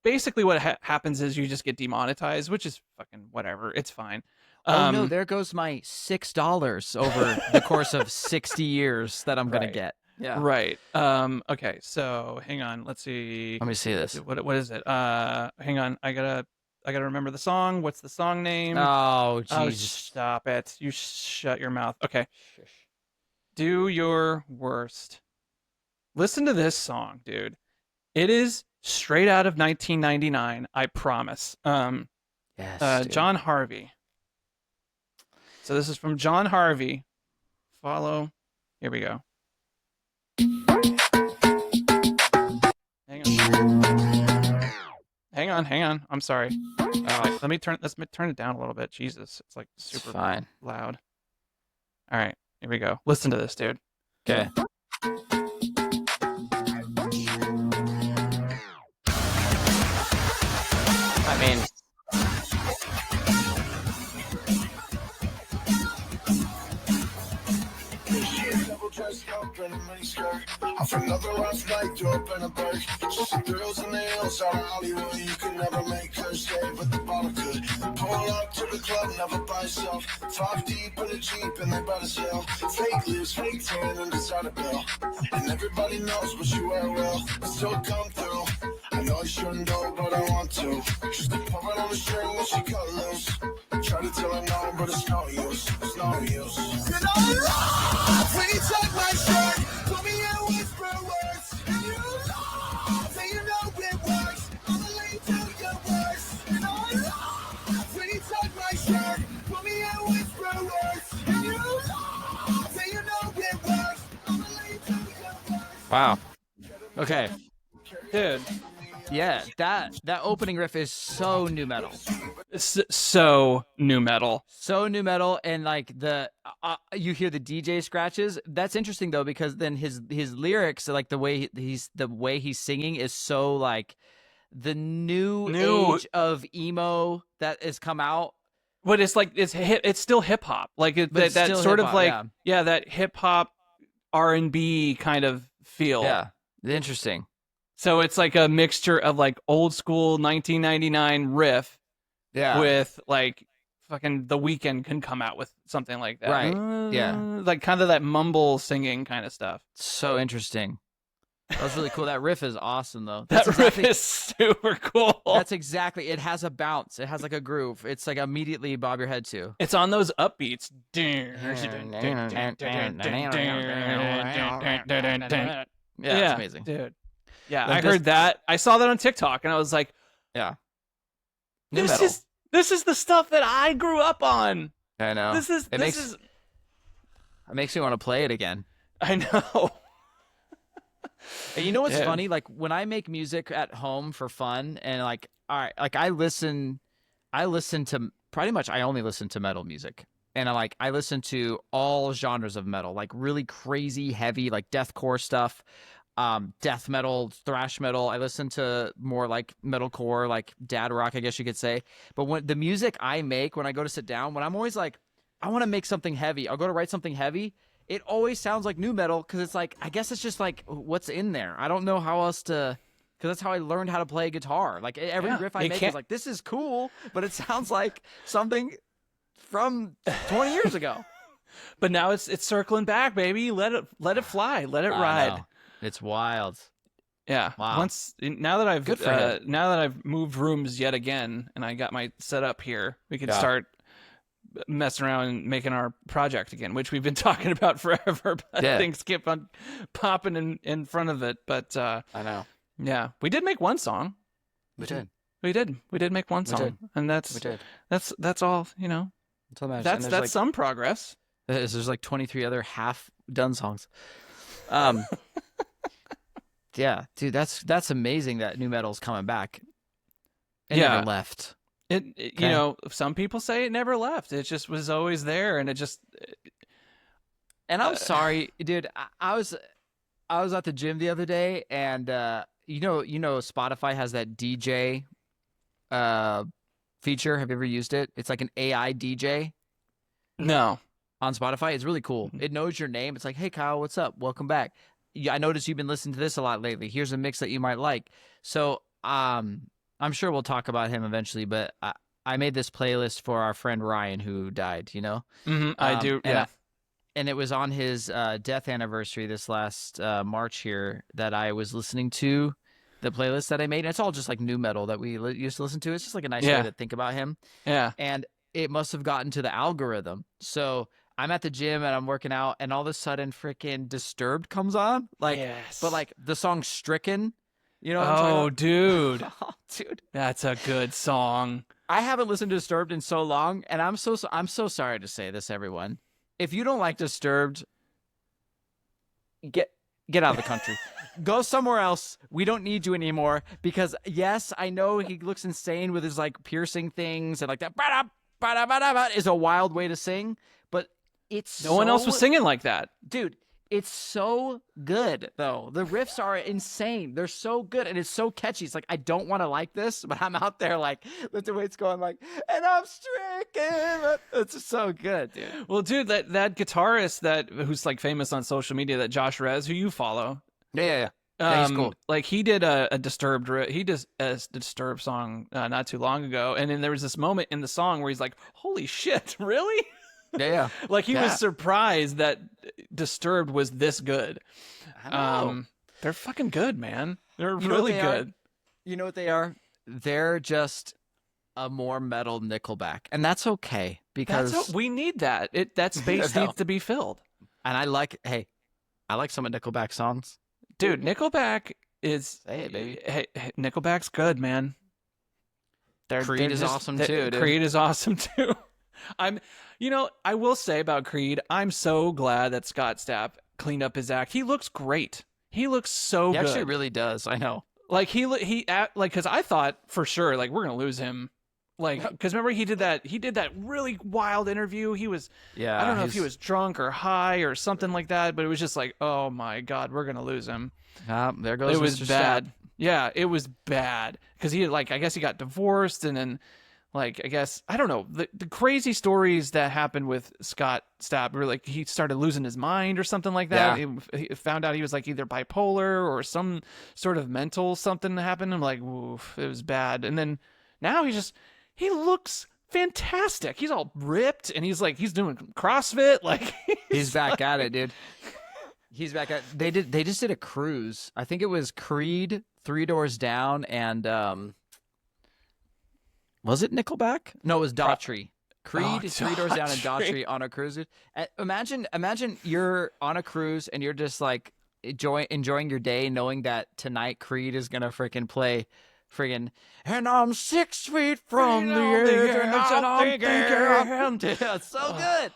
basically what happens is you just get demonetized, which is fucking whatever. It's fine. Oh no, there goes my $6 over the course of 60 years that I'm gonna get. Yeah. Right. Okay. So hang on. Let's see. Let me see this. What is it? Hang on. I gotta remember the song. What's the song name? Oh, Jesus. Oh, stop it. You shut your mouth. Okay. Shush. Do your worst. Listen to this song, dude. It is straight out of 1999. I promise. Yes. John Harvey. So this is from John Harvey. Follow. Here we go. Hang on. I'm sorry. Let me turn it down a little bit. Jesus, it's like super loud. All right, here we go. Listen to this, dude. Okay. I mean, off another rough night to open a break. Just some girls in the hills out of Hollywood. You can never make her stay, but the bottle could. Pull up to the club, never by yourself. 5 deep in a Jeep and they by the sale. Fake lips, fake tan and designer bill. And everybody knows what you wear well. Still come through. I know I shouldn't go, but I want to. Just to pull it on the string when she cut loose. Try to tell her no, but it's no use. It's no use. And I love when you take my shirt. Put me in a whisper words. And you love that you know it works. I'ma lead to your worst. And I love when you take my shirt. Put me in a whisper words. And you love that you know it works. I'ma lead to your worst. Wow. Okay. Dude. Yeah, that opening riff is so new metal. So new metal. So new metal, and like you hear the DJ scratches. That's interesting though, because then his lyrics, like the way he's singing, is so like the new age of emo that has come out. But it's like it's still hip hop. Like that sort of like that hip hop R&B kind of feel. Yeah, interesting. So it's like a mixture of like old school 1999 riff, with like fucking The Weeknd can come out with something like that, right? Like kind of that mumble singing kind of stuff. So interesting. That was really cool. That riff is awesome though. That riff is super cool. That's exactly. It has a bounce. It has like a groove. It's like immediately bob your head to. It's on those upbeats. Yeah, it's amazing, dude. Yeah, like I heard that. I saw that on TikTok, and I was like, "Yeah, this is the stuff that I grew up on." I know. It makes me want to play it again. I know. And you know what's Yeah. funny? Like when I make music at home for fun, and like, all right, like I listen to pretty much. I only listen to metal music, and I listen to all genres of metal, like really crazy, heavy, like deathcore stuff, death metal, thrash metal. I listen to more like metalcore, like dad rock, I guess you could say. But when the music I make, when I go to sit down, when I'm always like, I want to make something heavy, I'll go to write something heavy. It always sounds like new metal because it's like, I guess it's just like what's in there. I don't know how else to, because that's how I learned how to play guitar. Like every Yeah, riff I you make can't- is like, this is cool, but it sounds like something from 20 years ago. But now it's circling back, baby. Let it fly. Let it I ride. know. It's wild. Yeah. Wow. Now that I've Good for him. now that I've moved rooms yet again and I got my setup here, we can Yeah. start messing around and making our project again, which we've been talking about forever, but Yeah. things keep on popping in front of it. But I know. yeah, we did make one song. We did. We did make one We song, did. and We did. that's all. You know, That's all that matters. that's And there's, like, some progress. there's like 23 other half done songs. Yeah, dude, that's amazing that new metal's coming back. It Yeah. never left. You Okay. know, some people say it never left. It just was always there, and it just And I'm sorry, dude. I was at the gym the other day, and you know, Spotify has that DJ feature. Have you ever used it? It's like an AI DJ no. on Spotify. It's really cool. Mhm. It knows your name. It's like, hey, Kyle, what's up? Welcome back. Yeah, I noticed you've been listening to this a lot lately. Here's a mix that you might like. So, I'm sure we'll talk about him eventually, but I made this playlist for our friend Ryan who died, you know? I do. And Yeah. and it was on his death anniversary this last March here that I was listening to the playlist that I made. And it's all just like new metal that we used to listen to. It's just like a nice Yeah. way to think about him. Yeah. And it must have gotten to the algorithm. So I'm at the gym and I'm working out, and all of a sudden freaking Disturbed comes on. Like, yes. but like the song Stricken, you know what I'm talking Oh, about? dude, Oh, dude. that's a good song. I haven't listened to Disturbed in so long, and I'm so sorry to say this, everyone. If you don't like Disturbed, get out of the country. Go somewhere else. We don't need you anymore, because yes, I know he looks insane with his like piercing things and like that ba-da, ba-da, ba-da, ba, is a wild way to sing, but it's No one else was singing like that. Dude, it's so good, though. The riffs are insane. They're so good, and it's so catchy. It's like, I don't want to like this, but I'm out there, like, with the way it's going, like, and I'm stricken. It's just so good, dude. Well, dude, that guitarist who's like famous on social media, that Josh Rez, who you follow. Yeah. Yeah, he's cool. Like he did a Disturbed Disturbed song not too long ago, and then there was this moment in the song where he's like, "Holy shit, really?" Yeah. Like he Yeah. was surprised that Disturbed was this good. I know. They're fucking good, man. They're You know what really they are? good. You know what they are? They're just a more metal Nickelback, and that's okay, because We need that. That space No. needs to be filled. and I like some of Nickelback songs. Dude, Nickelback is Say it, baby. Hey, Nickelback's good, man. Creed is awesome too, dude. Creed is awesome too. I will say about Creed, I'm so glad that Scott Stapp cleaned up his act. He looks great. He looks so He good. actually really does. I know. Like because I thought for sure like we're gonna lose him. Like, because remember he did that really wild interview. He was, Yeah. I don't know if he was drunk or high or something like that, but it was just like, oh my God, we're gonna lose him. There goes It was Mr. bad. Stapp. Yeah, it was bad because he I guess he got divorced, and then I guess I don't know the crazy stories that happened with Scott Stapp were like he started losing his mind or something like that. He found out he was like either bipolar or some sort of mental something happened. I'm like, oof, it was bad. And then now he looks fantastic. He's all ripped and he's doing CrossFit. Like He's back at it, dude. He's back at. They just did a cruise. I think it was Creed, Three Doors Down, and was it Nickelback? No, it was Daughtry. Creed, Three Doors Down, and Daughtry on a cruise. Imagine you're on a cruise and you're just like enjoying your day, knowing that tonight Creed is gonna freaking play. Friggin', and I'm 6 feet from the edge, and I'm thinking, yeah, it's so good.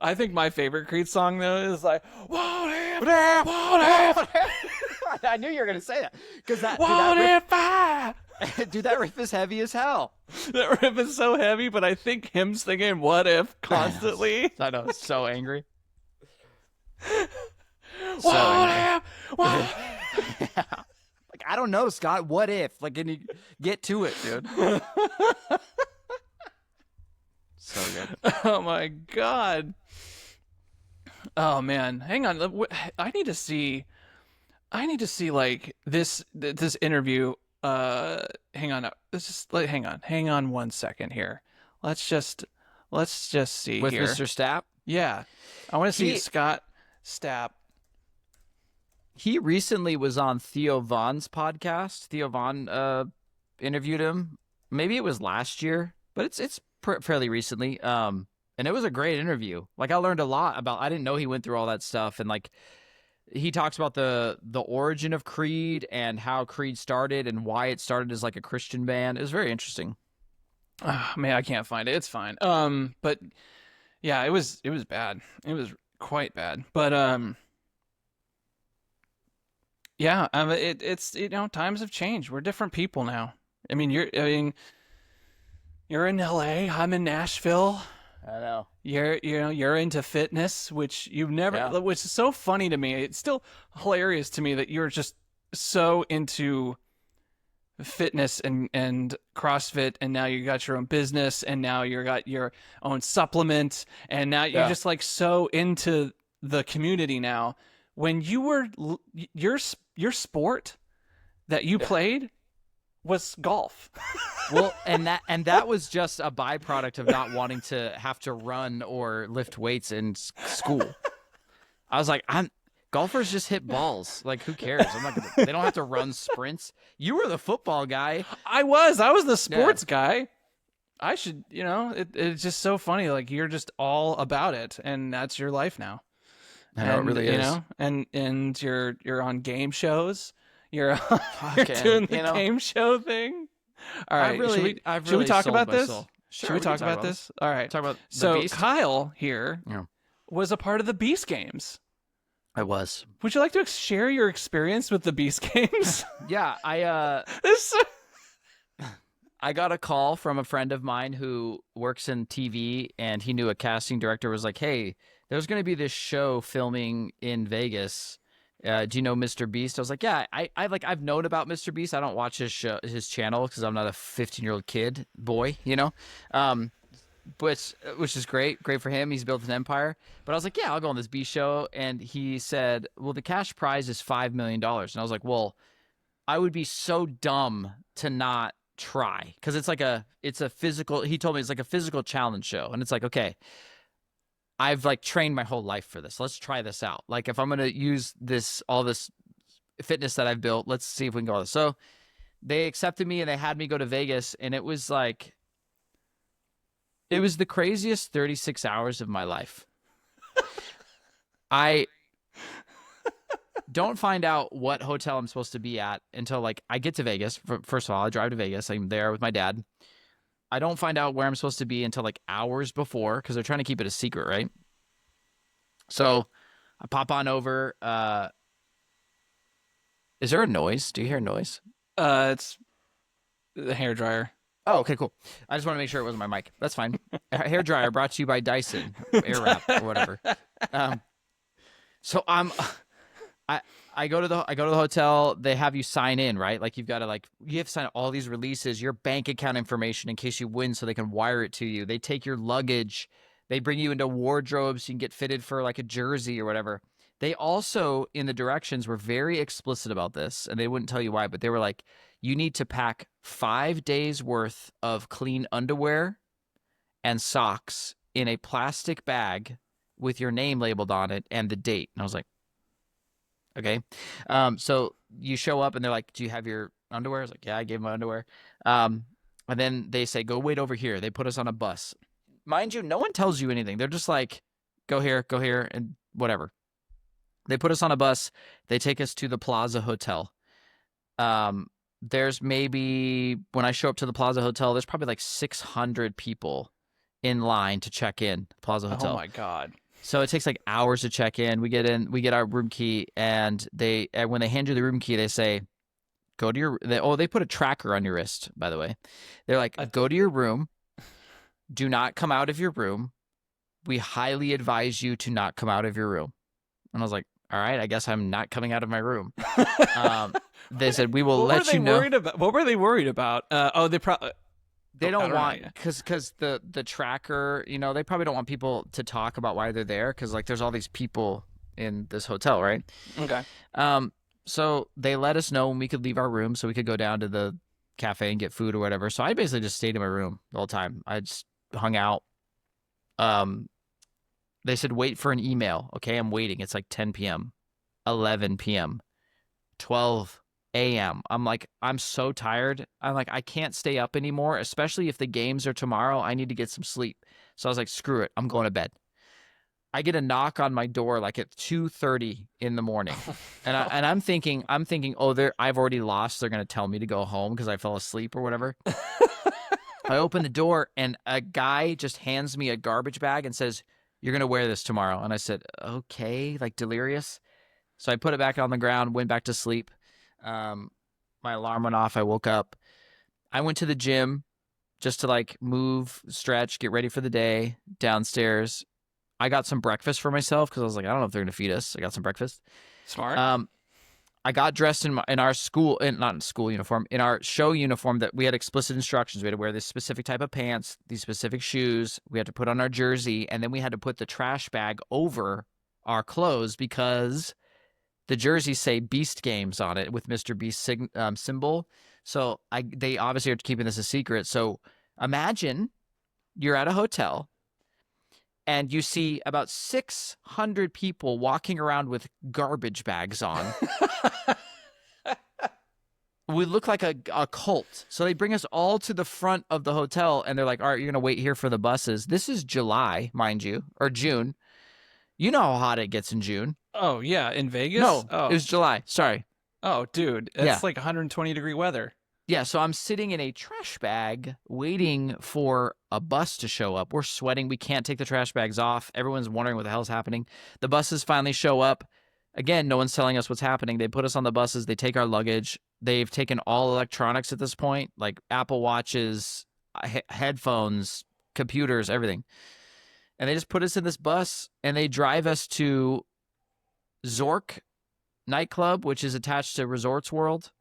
I think my favorite Creed song though is like, "Won't him, won't him." I knew you were gonna say that because What if I? dude, that riff is heavy as hell. That riff is so heavy, but I think him's thinking "What if" constantly. I know, so angry. What angry. if? What? Like, I don't know, Scott. What if? Like, can you get to it, dude? So good. Oh my god. Oh man, hang on. I need to see. Like this interview. Hang on. Let's just hang on 1 second here. Let's just see With here. Mr. Stapp? Yeah, I want to see Scott Stapp. He recently was on Theo Von's podcast. Theo Von interviewed him. Maybe it was last year, but it's fairly recently. And it was a great interview. Like, I learned a lot about. I didn't know he went through all that stuff, and like, he talks about the origin of Creed and how Creed started and why it started as like a Christian band. It was very interesting. Oh, man, I can't find it. It's fine. But yeah, it was bad. It was quite bad. But yeah, it's times have changed. We're different people now. I mean, you're in LA. I'm in Nashville. I know. You're into fitness, which you've never, which is so funny to me. It's still hilarious to me that you're just so into fitness and CrossFit, and now you got your own business, and now you got your own supplement, and now you're just like so into the community now. When you were your sport that you played was golf. Well, and that was just a byproduct of not wanting to have to run or lift weights in school. I was like, golfers just hit balls. Like, who cares? They don't have to run sprints. You were the football guy. I was the sports guy. I should, it's just so funny. Like, you're just all about it, and that's your life now. I know, it really is. And you're on game shows. You're doing the game show thing. All right, should we talk about this? Sure, should we talk about this? All right. Talk about so the Beast? Kyle here was a part of the Beast Games. I was. Would you like to share your experience with the Beast Games? Yeah, I got a call from a friend of mine who works in TV, and he knew a casting director was like, "Hey, there's going to be this show filming in Vegas. Do you know Mr. Beast?" I was like, "Yeah, I've known about Mr. Beast. I don't watch his channel because I'm not a 15-year-old kid boy, which is great for him. He's built an empire." But I was like, "Yeah, I'll go on this Beast show." And he said, "Well, the cash prize is $5 million." And I was like, "Well, I would be so dumb to not try, because it's a physical." He told me it's like a physical challenge show, and it's like, okay, I've like trained my whole life for this. Let's try this out. Like, if I'm going to use all this fitness that I've built, let's see if we can go on this. So they accepted me, and they had me go to Vegas, and it was the craziest 36 hours of my life. I don't find out what hotel I'm supposed to be at until like I get to Vegas. First of all, I drive to Vegas. I'm there with my dad. I don't find out where I'm supposed to be until like hours before, because they're trying to keep it a secret, right? So I pop on over. Is there a noise? Do you hear a noise? It's the hairdryer. Oh, okay, cool. I just want to make sure it wasn't my mic. That's fine. Hair dryer brought to you by Dyson Airwrap or whatever. So I go to the hotel. They have you sign in, right? Like, you have to sign all these releases, your bank account information in case you win, so they can wire it to you. They take your luggage. They bring you into wardrobes so you can get fitted for like a jersey or whatever. They also, in the directions, were very explicit about this, and they wouldn't tell you why, but they were like, you need to pack 5 days worth of clean underwear and socks in a plastic bag with your name labeled on it and the date. And I was like, okay. So you show up, and they're like, do you have your underwear? I was like, yeah, I gave my underwear. And then they say, go wait over here. They put us on a bus. Mind you, no one tells you anything. They're just like, go here, and whatever. They put us on a bus. They take us to the Plaza Hotel. There's maybe, when I show up to the Plaza Hotel, there's probably like 600 people in line to check in Plaza Hotel. Oh my God. So it takes like hours to check in. We get in, we get our room key, and when they hand you the room key, they say, go to your, they put a tracker on your wrist, by the way. They're like, go to your room. Do not come out of your room. We highly advise you to not come out of your room. And I was like, all right, I guess I'm not coming out of my room. They said, we will let you know. What were they worried about? They probably... They don't want, because the tracker, they probably don't want people to talk about why they're there, because like there's all these people in this hotel, right? Okay. So they let us know when we could leave our room so we could go down to the cafe and get food or whatever. So I basically just stayed in my room the whole time. I just hung out. They said, wait for an email. Okay, I'm waiting. It's like 10 p.m., 11 p.m., 12 a.m. I'm like, I'm so tired. I'm like, I can't stay up anymore, especially if the games are tomorrow. I need to get some sleep. So I was like, screw it. I'm going to bed. I get a knock on my door like at 2:30 in the morning. And I'm thinking, I've already lost. They're going to tell me to go home because I fell asleep or whatever. I open the door and a guy just hands me a garbage bag and says, you're going to wear this tomorrow. And I said, okay, like delirious. So I put it back on the ground, went back to sleep. My alarm went off. I woke up. I went to the gym just to like move, stretch, get ready for the day downstairs. I got some breakfast for myself because I was like, I don't know if they're going to feed us. I got some breakfast. Smart. I got dressed in our school, not in school uniform, in our show uniform that we had explicit instructions. We had to wear this specific type of pants, these specific shoes. We had to put on our jersey, and then we had to put the trash bag over our clothes because the jerseys say Beast Games on it with Mr. Beast symbol. So they obviously are keeping this a secret. So imagine you're at a hotel and you see about 600 people walking around with garbage bags on. We look like a cult. So they bring us all to the front of the hotel, and they're like, all right, you're going to wait here for the buses. This is July, mind you, or June. You know how hot it gets in June. Oh, yeah, in Vegas? No, it was July. Sorry. Oh, dude, it's like 120-degree weather. Yeah, so I'm sitting in a trash bag waiting for a bus to show up. We're sweating. We can't take the trash bags off. Everyone's wondering what the hell's happening. The buses finally show up. Again, no one's telling us what's happening. They put us on the buses. They take our luggage. They've taken all electronics at this point, like Apple Watches, headphones, computers, everything. And they just put us in this bus, and they drive us to Zork nightclub, which is attached to Resorts World.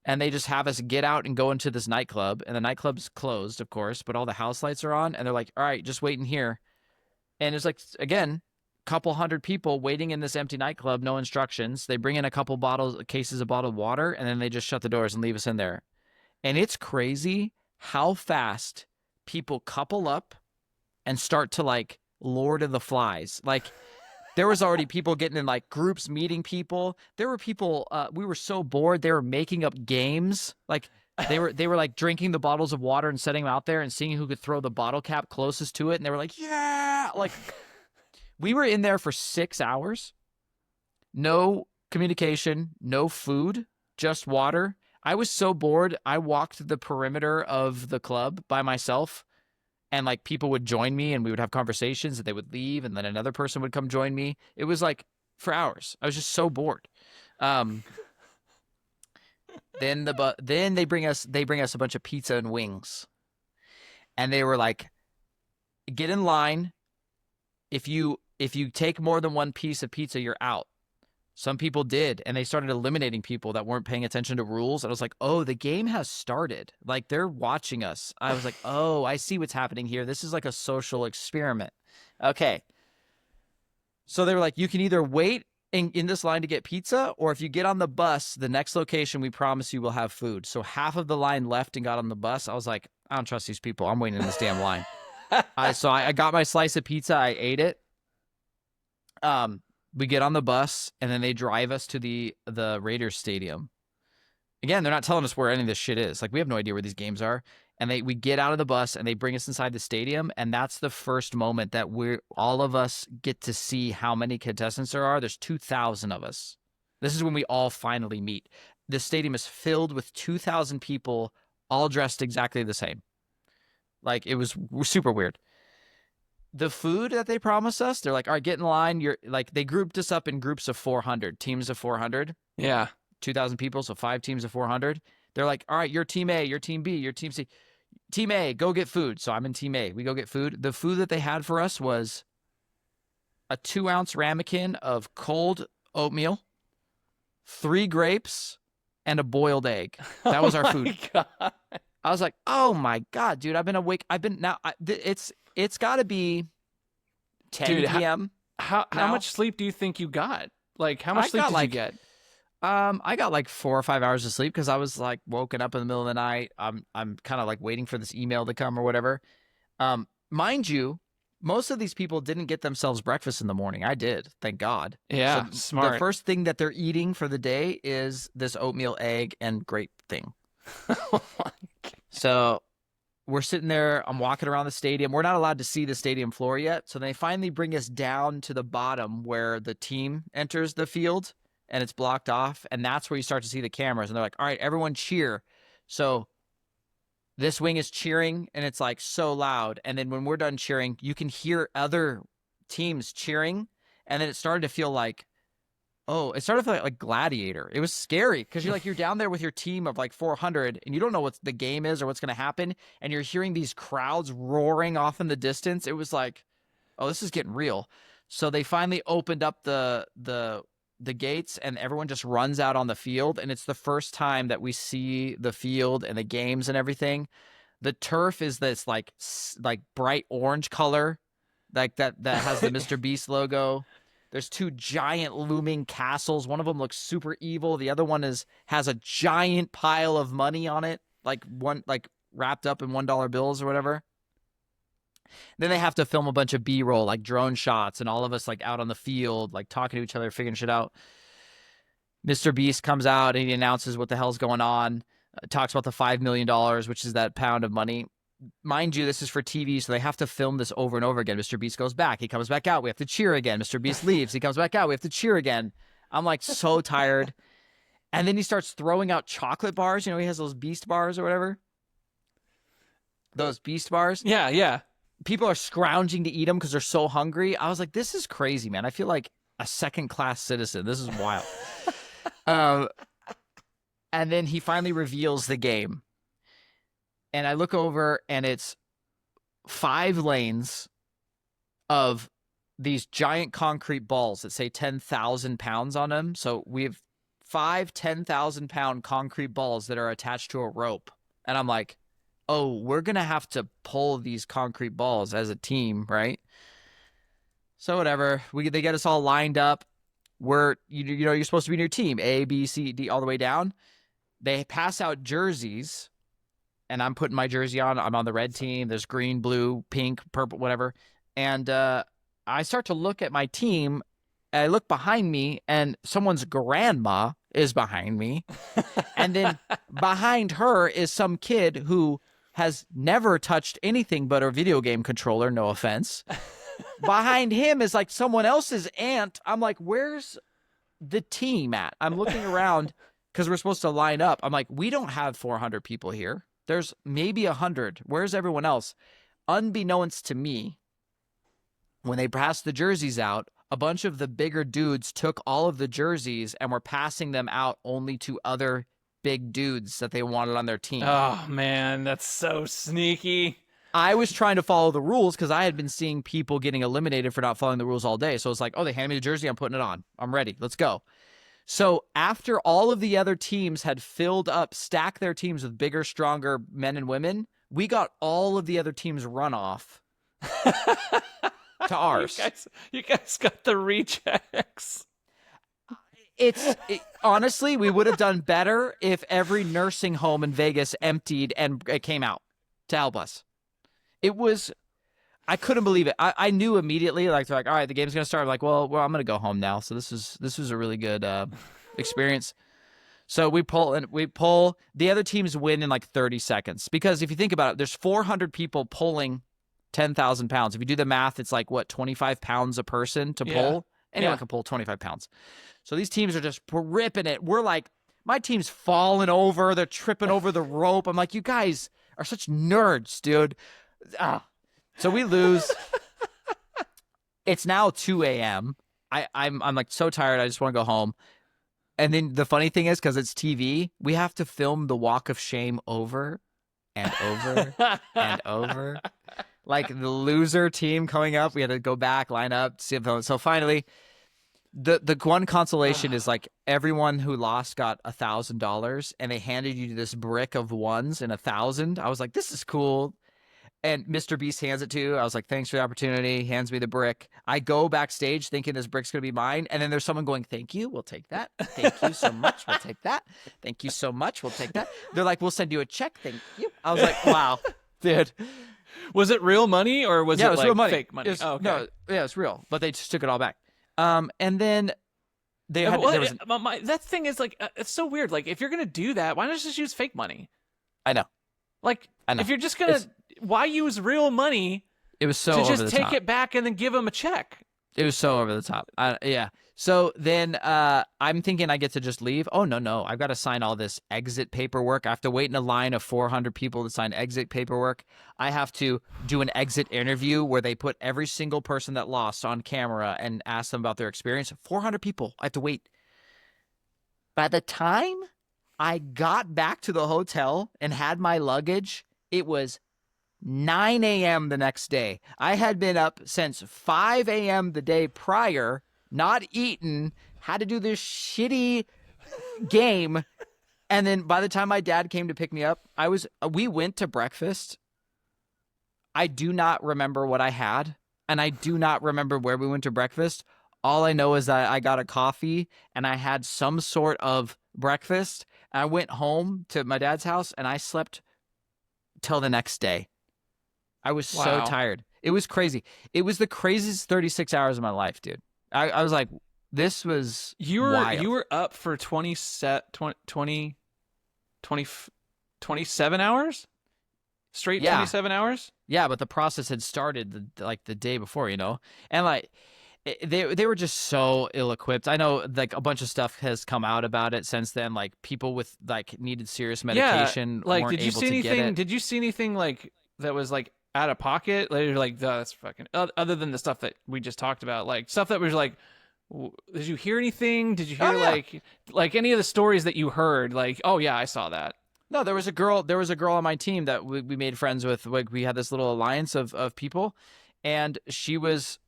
And they just have us get out and go into this nightclub. And the nightclub's closed, of course, but all the house lights are on. And they're like, all right, just wait in here. And it's like, again, a couple hundred people waiting in this empty nightclub, no instructions. They bring in a couple cases of bottled water, and then they just shut the doors and leave us in there. And it's crazy how fast people couple up and start to like Lord of the Flies. Like, there was already people getting in like groups, meeting people. There were people, we were so bored, they were making up games. Like they were like drinking the bottles of water and setting them out there and seeing who could throw the bottle cap closest to it. And they were like, yeah, like we were in there for 6 hours. No communication, no food, just water. I was so bored. I walked the perimeter of the club by myself. And like people would join me and we would have conversations and they would leave and then another person would come join me. It was like for hours. I was just so bored. Then they bring us a bunch of pizza and wings. And they were like, get in line. If you take more than one piece of pizza, you're out. Some people did, and they started eliminating people that weren't paying attention to rules. And I was like, oh, the game has started. Like, they're watching us. I was like, oh, I see what's happening here. This is like a social experiment. Okay. So they were like, you can either wait in this line to get pizza, or if you get on the bus, the next location, we promise you will have food. So half of the line left and got on the bus. I was like, I don't trust these people. I'm waiting in this damn line. So I got my slice of pizza. I ate it. We get on the bus, and then they drive us to the Raiders stadium. Again, they're not telling us where any of this shit is. Like, we have no idea where these games are. And we get out of the bus, and they bring us inside the stadium, and that's the first moment that all of us get to see how many contestants there are. There's 2,000 of us. This is when we all finally meet. The stadium is filled with 2,000 people, all dressed exactly the same. Like, it was super weird. the food that they promised us, they're like, all right, get in line. You're like, they grouped us up in groups of 400, teams of 400. Yeah. 2,000 people, so 5 teams of 400. They're like, all right, you're team A, you're team B, you're team C. Team A, go get food. So I'm in team A. We go get food. The food that they had for us was a 2-ounce ramekin of cold oatmeal, 3 grapes, and a boiled egg. That was our food. God. I was like, oh my God, dude, I've been awake. It's got to be 10 Dude, p.m. How now. much sleep do you think you got? Like, how much I sleep got did like- you get? I got like 4 or 5 hours of sleep because I was like woken up in the middle of the night. I'm kind of like waiting for this email to come or whatever. Mind you, most of these people didn't get themselves breakfast in the morning. I did, thank God. Yeah, So smart. The first thing that they're eating for the day is this oatmeal, egg, and grape thing. Oh my God. So we're sitting there. I'm walking around the stadium. We're not allowed to see the stadium floor yet. So they finally bring us down to the bottom where the team enters the field. And it's blocked off, and that's where you start to see the cameras. And they're like, all right, everyone cheer. So this wing is cheering, and it's like so loud. And then when we're done cheering, you can hear other teams cheering. And then it started to feel like, like Gladiator. It was scary because you're down there with your team of like 400, and you don't know what the game is or what's going to happen. And you're hearing these crowds roaring off in the distance. It was like, oh, this is getting real. So they finally opened up the gates, and everyone just runs out on the field, and it's the first time that we see the field and the games and everything. The turf is this like bright orange color, like that has the Mr. Beast logo. There's 2 giant looming castles. One of them looks super evil. The other one has a giant pile of money on it, like wrapped up in $1 bills or whatever. Then they have to film a bunch of B-roll, like drone shots, and all of us like out on the field, like talking to each other, figuring shit out. Mr. Beast comes out and he announces what the hell's going on, talks about the $5 million, which is that pound of money. Mind you, this is for TV, so they have to film this over and over again. Mr. Beast goes back. He comes back out. We have to cheer again. Mr. Beast leaves. He comes back out. We have to cheer again. I'm like so tired. And then he starts throwing out chocolate bars. You know, he has those Beast bars or whatever. Those Beast bars. Yeah, yeah. People are scrounging to eat them because they're so hungry. I was like, this is crazy, man. I feel like a second-class citizen. This is wild. And then he finally reveals the game. And I look over, and it's 5 lanes of these giant concrete balls that say 10,000 pounds on them. So we have 5 10,000-pound concrete balls that are attached to a rope. And I'm like, oh, we're going to have to pull these concrete balls as a team, right? So whatever. They get us all lined up. You're supposed to be in your team, A, B, C, D, all the way down. They pass out jerseys, and I'm putting my jersey on. I'm on the red team. There's green, blue, pink, purple, whatever. And I start to look at my team. I look behind me, and someone's grandma is behind me. And then behind her is some kid who has never touched anything but a video game controller, no offense. Behind him is like someone else's aunt. I'm like, where's the team at? I'm looking around because we're supposed to line up. I'm like, we don't have 400 people here. There's maybe 100. Where's everyone else? Unbeknownst to me, when they passed the jerseys out, a bunch of the bigger dudes took all of the jerseys and were passing them out only to other big dudes that they wanted on their team. Oh, man, that's so sneaky. I was trying to follow the rules because I had been seeing people getting eliminated for not following the rules all day. So it's like, oh, they handed me the jersey. I'm putting it on. I'm ready. Let's go. So after all of the other teams had filled up, stacked their teams with bigger, stronger men and women, we got all of the other teams run off to ours. You guys got the rejects. Honestly, we would have done better if every nursing home in Vegas emptied and it came out to help us. I couldn't believe it. I knew immediately, like, they're like, all right, the game's going to start. I'm like, well, I'm going to go home now. So this was a really good experience. So we pull. The other teams win in like 30 seconds. Because if you think about it, there's 400 people pulling 10,000 pounds. If you do the math, it's like, 25 pounds a person to pull? Anyone can pull 25 pounds. So these teams are just ripping it. We're like, my team's falling over. They're tripping over the rope. I'm like, you guys are such nerds, dude. So we lose. It's now 2 a.m. I'm like so tired. I just want to go home. And then the funny thing is, because it's TV, we have to film the walk of shame over and over and over. Like the loser team coming up, we had to go back, line up, see if so finally, the one consolation is like everyone who lost got $1,000, and they handed you this brick of ones and 1,000. I was like, this is cool. And Mr. Beast hands it to you. I was like, thanks for the opportunity. He hands me the brick. I go backstage thinking this brick's going to be mine. And then there's someone going, thank you. We'll take that. Thank you so much. We'll take that. Thank you so much. We'll take that. They're like, we'll send you a check. Thank you. I was like, wow, dude. Was it real money or was Yeah, it it was like real money. fake money? It was, okay. No, yeah, it's real. But they just took it all back. And then they had, Well, there was, that thing is like, it's so weird. Like, if you're going to do that, why not just use fake money? I know. Like, I know. if you're just going to, why use real money It was so to over just the take top. it back and then give them a check? It was so over the top. Yeah. So then I'm thinking I get to just leave. Oh, no. I've got to sign all this exit paperwork. I have to wait in a line of 400 people to sign exit paperwork. I have to do an exit interview where they put every single person that lost on camera and ask them about their experience. 400 people. I have to wait. By the time I got back to the hotel and had my luggage, it was 9 a.m. the next day. I had been up since 5 a.m. the day prior, not eaten, had to do this shitty game. And then by the time my dad came to pick me up, we went to breakfast. I do not remember what I had, and I do not remember where we went to breakfast. All I know is that I got a coffee and I had some sort of breakfast. I went home to my dad's house and I slept till the next day. I was so Wow. tired. It was crazy. It was the craziest 36 hours of my life, dude. I was like, this was wild. You were up for 20 27 hours? Straight Yeah. 27 hours? Yeah, but the process had started the day before, you know? And like they were just so ill-equipped. I know like a bunch of stuff has come out about it since then, like people with like needed serious medication like weren't did you able see to anything get it. did you see anything like that was like out of pocket? Like you're like, that's fucking other than the stuff that we just talked about, like stuff that was like, did you hear anything? Did you hear like any of the stories that you heard? Like, oh yeah, I saw that. No, there was a girl on my team that we made friends with. Like we had this little alliance of people, and she was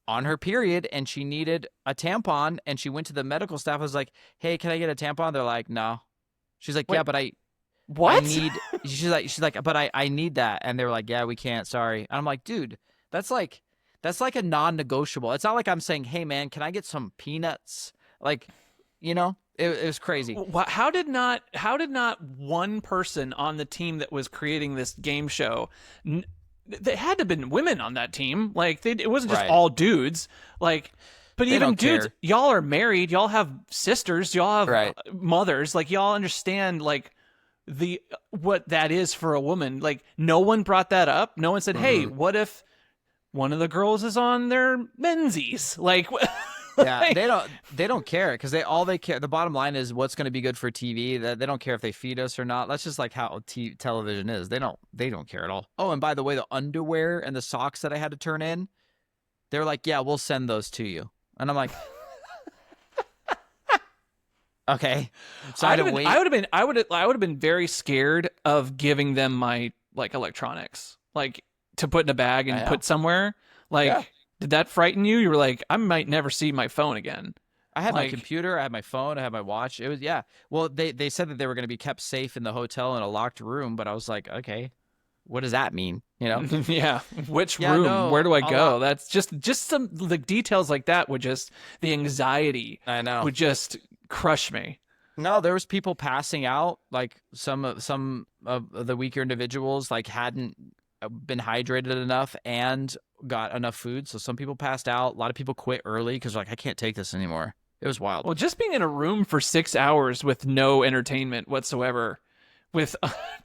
on her period and she needed a tampon, and she went to the medical staff. I was like, hey, can I get a tampon? They're like, no. She's like, Wait, yeah, but what? I need she's like, but I need that. And they were like, yeah, we can't, sorry. And I'm like, dude, that's like a non-negotiable. It's not like I'm saying, hey man, can I get some peanuts? Like, you know, it was crazy. How did not one person on the team that was creating this game show, there had to have been women on that team. Like it wasn't just Right. all dudes. Like, but They even don't dudes, care. y'all are married, y'all have sisters, y'all have Right. mothers. Like y'all understand like what that is for a woman. Like no one brought that up. No one said, hey, what if one of the girls is on their menzies? Like. Yeah, they don't care because they care. The bottom line is what's going to be good for TV. That they don't care if they feed us or not. That's just like how television is. They don't care at all. Oh, and by the way, the underwear and the socks that I had to turn in, they're like, yeah, we'll send those to you. And I'm like, okay. So I had to wait. I would have been very scared of giving them my like electronics, like to put in a bag and put somewhere. Like, Yeah. did that frighten you? You were like, I might never see my phone again. I had my Like- computer, I had my phone, I had my watch. It was Well, they said that they were going to be kept safe in the hotel in a locked room, but I was like, okay, what does that mean? You know? Yeah. Which Yeah, room? no, Where do I a go? lot. That's just some like details like that would just the anxiety I know. would just crush me. No, there was people passing out. Like some of the weaker individuals like hadn't been hydrated enough and got enough food. So some people passed out. A lot of people quit early because like I can't take this anymore. It was wild. Well, just being in a room for 6 hours with no entertainment whatsoever, with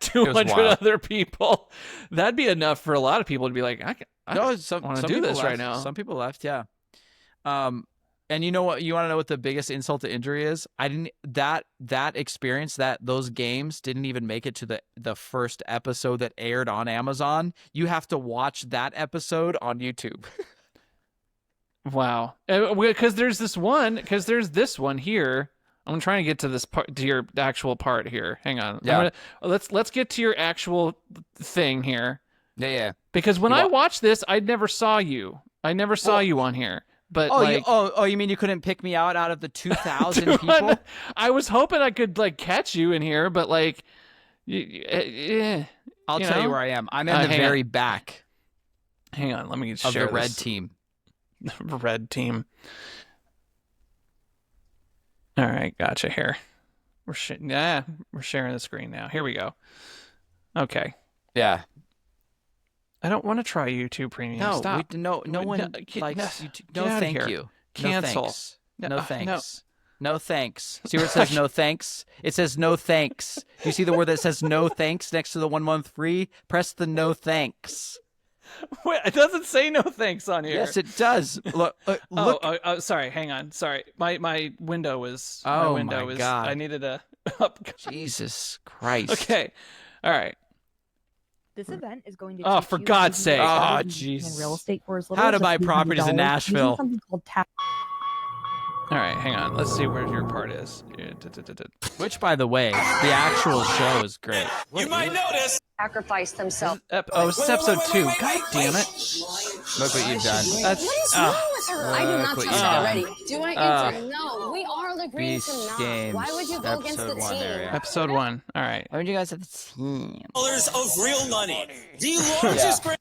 200 wild. other people, that'd be enough for a lot of people to be like, I No, wanna do people this right left. now. Some people left, yeah. And you know what? You want to know what the biggest insult to injury is? I didn't that experience those games didn't even make it to the first episode that aired on Amazon. You have to watch that episode on YouTube. Wow. Because there's this one. Because there's this one here. I'm trying to get to this part, to your actual part here. Hang on. Yeah. Let's get to your actual thing here. Yeah. Because when I watched this, I never saw you. I never saw you on here. But you mean you couldn't pick me out of the 2,000 dude, people? I was hoping I could like catch you in here, but like, I'll tell you where I am. I'm in the very back. Hang on, let me of share the red this. team. Red team. All right, gotcha. Here, we're sharing the screen now. Here we go. Okay. Yeah. I don't want to try YouTube Premium. No, Stop. No one likes YouTube. No, thank you. Cancel. No thanks. No thanks. See where it says no thanks? It says no thanks. You see the word that says no thanks next to the 1 month free? Press the no thanks. Wait, it doesn't say no thanks on here. Yes, it does. Look. Oh, sorry. Hang on. Sorry. My window was. Oh my God. I needed a. Jesus Christ. Okay. All right. This event is going to. Oh, for God's sake! Oh, jeez. Real estate for as How to buy properties in Nashville? Something called tap. All right, hang on. Let's see where your part is. Which, by the way, the actual show is great. You might notice. Sacrifice themselves. It's episode 2. God damn it! Look what you've done. What is wrong with her? I do not what trust you her done. already. Do I answer? No. We all agree to Beast not. Games. Why would you go against the Episode 1 team? area. Episode 1. All right. Why would you guys have the team? Dollars of real money. The largest grand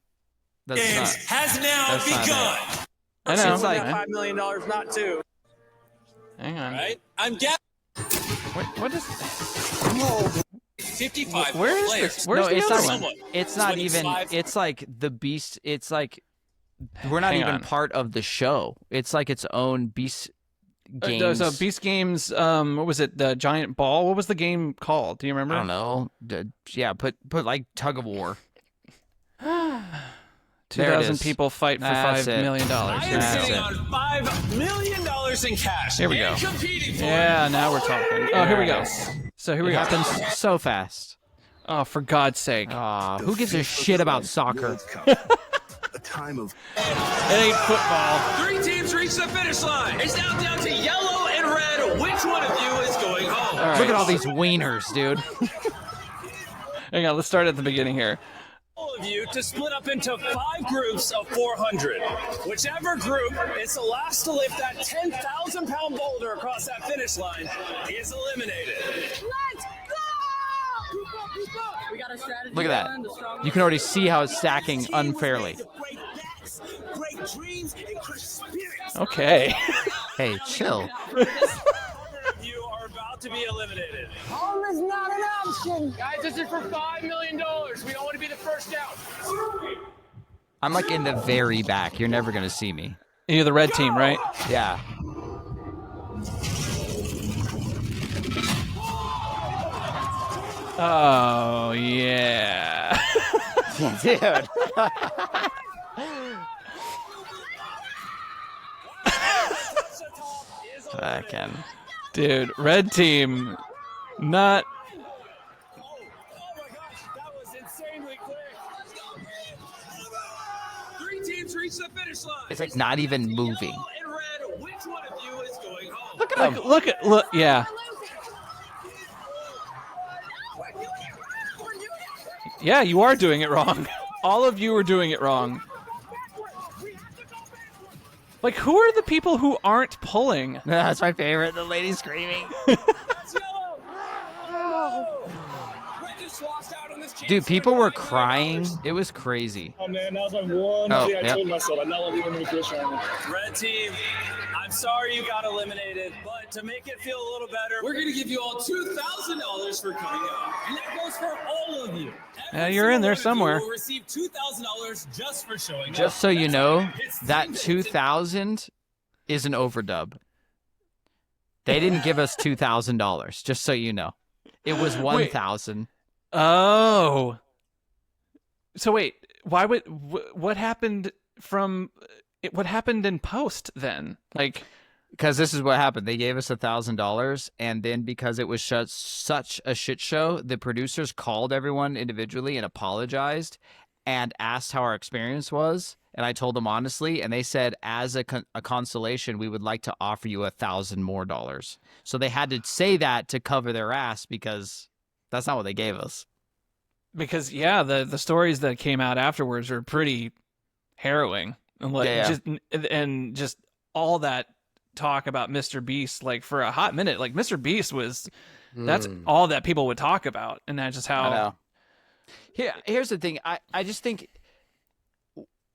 That's games not. has now That's not begun. I know. It's like $5 million, not 2. Hang on. Right? I'm getting What is? 55 Where is players. this? Where's no, the it's other not. one? It's not winning even. 5. It's like the Beast. It's like we're not Hang even on. part of the show. It's like its own Beast Games. So Beast Games. What was it? The Giant Ball. What was the game called? Do you remember? I don't know. Yeah, put like tug of war. 2,000 people fight for That's $5 it. million. I am That's sitting it. on $5 million in cash. Here we and go. competing for Yeah, it. now we're talking. Oh, here we go. So here we It go. happens so fast. Oh, for God's sake! Who gives a shit about soccer? A time of It ain't football. 3 teams reach the finish line. It's now down to yellow and red. Which one of you is going home? All right. Look at all these wieners, dude. Hang on. Let's start at the beginning here. All of you to split up into 5 groups of 400. Whichever group is the last to lift that 10,000-pound boulder across that finish line is eliminated. Let's go! We got a strategy. Look at that. You can already see how it's stacking unfairly. Break backs, break dreams, and crush spirits. Okay. Hey, chill. You are about to be eliminated. Home is not an option. Guys, this is for $5 million. We don't want to be the first out. I'm like in the very back. You're never gonna see me. You're the red team, right? Yeah. Oh yeah. Dude. Fucking. Dude, red team. Not. Oh my gosh, that was insanely quick. 3 teams reach the finish line. It's like not even moving. Yellow and red, which one of you is going home? Look. Yeah. Yeah, you are doing it wrong. All of you are doing it wrong. Like, who are the people who aren't pulling? That's my favorite. The lady screaming. It's yellow. Oh. Red just lost out on this chance. Dude, people were crying. It was crazy. Oh man, that was my one Oh, thing I yep. told myself. I'm not leaving the finish line. Red team, I'm sorry you got eliminated, but to make it feel a little better, we're going to give you all $2,000 for coming out. And that goes for all of you. Yeah, you're in there somewhere. You will receive $2,000 just for showing up. Just so you know, that 2,000 is an overdub. They didn't give us $2,000. Just so you know, it was 1,000. Oh. So wait, why would what happened from what happened in post then? Like, Because this is what happened. They gave us $1,000, and then because it was such a shit show, the producers called everyone individually and apologized. and asked how our experience was. And I told them honestly, and they said, as a consolation, we would like to offer you $1,000 more. So they had to say that to cover their ass because that's not what they gave us. Because the stories that came out afterwards were pretty harrowing, and just all that talk about Mr. Beast, like for a hot minute, like Mr. Beast was that's all that people would talk about, and that's just how. I know. Here's the thing. I just think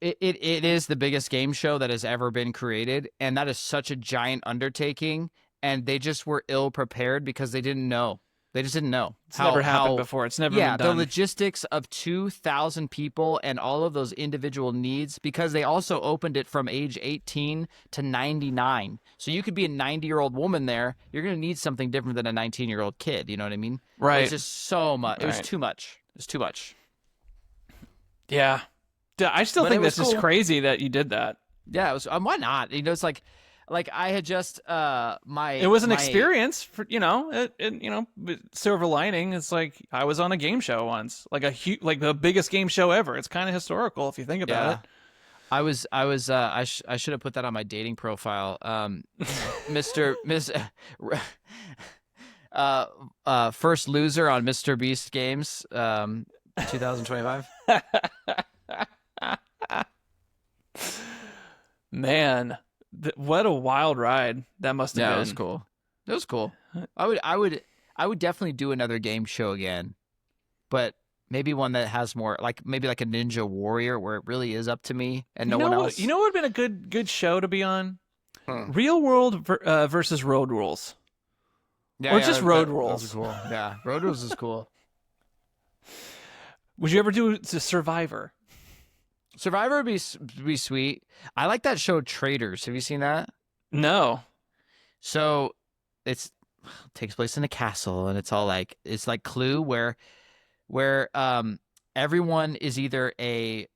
it is the biggest game show that has ever been created, and that is such a giant undertaking, and they just were ill prepared because they didn't know. They just didn't know. It's never happened before. It's never been done. The logistics of 2,000 people and all of those individual needs, because they also opened it from age 18 to 99. So you could be a 90-year-old woman there. You're going to need something different than a 19-year-old kid. You know what I mean? Right. It's just so much. It was too much. It was too much. Yeah. I still think that's just crazy that you did that. Yeah, it was. Why not? You know, it's like I had just It was an experience for silver lining. It's like I was on a game show once, like the biggest game show ever. It's kind of historical if you think about it. I should have put that on my dating profile. First loser on Mr. Beast games 2025. Man, what a wild ride that must have been. It was cool. It was cool. I would definitely do another game show again, but maybe one that has more, like maybe like a Ninja Warrior where it really is up to me and no one else. You know what would have been a good show to be on? Real World versus Road Rules. Yeah, or just Road Rules. That was cool. Yeah, Road Rules is cool. Would you ever do Survivor? Survivor would be sweet. I like that show Traitors. Have you seen that? No. So it takes place in a castle, and it's like Clue, where everyone is either they're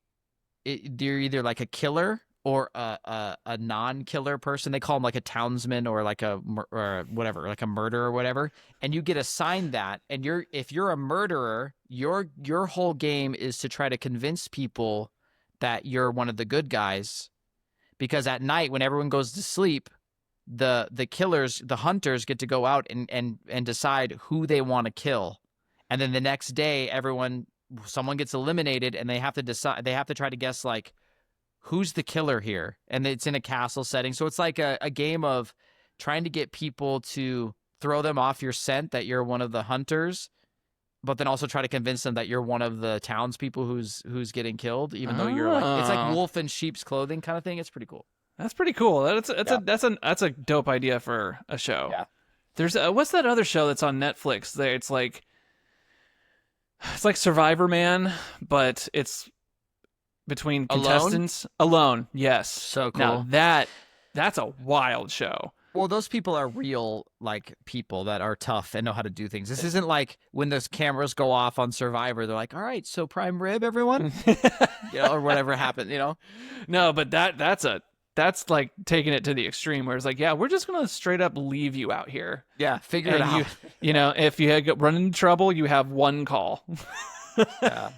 either like a killer or a non-killer person. They call them like a townsman or like or whatever, like a murderer or whatever. And you get assigned that, and if you're a murderer, your whole game is to try to convince people that you're one of the good guys, because at night when everyone goes to sleep, the killers, the hunters, get to go out and decide who they want to kill, and then the next day someone gets eliminated, and they have to try to guess like who's the killer here, and it's in a castle setting. So it's like a game of trying to get people to throw them off your scent that you're one of the hunters, but then also try to convince them that you're one of the townspeople who's getting killed, even though you're like, it's like wolf in sheep's clothing kind of thing. It's pretty cool. That's pretty cool. That's a dope idea for a show. Yeah. There's what's that other show that's on Netflix? It's like Survivor Man, but it's between contestants. Alone. Yes. So cool. Now that's a wild show. Well, those people are real, like, people that are tough and know how to do things. This isn't like when those cameras go off on Survivor, they're like, all right, so prime rib, everyone? Or whatever happened, No, but that's like taking it to the extreme where it's like, yeah, we're just going to straight up leave you out here. Yeah, figure it out. If you run into trouble, you have one call. Yeah.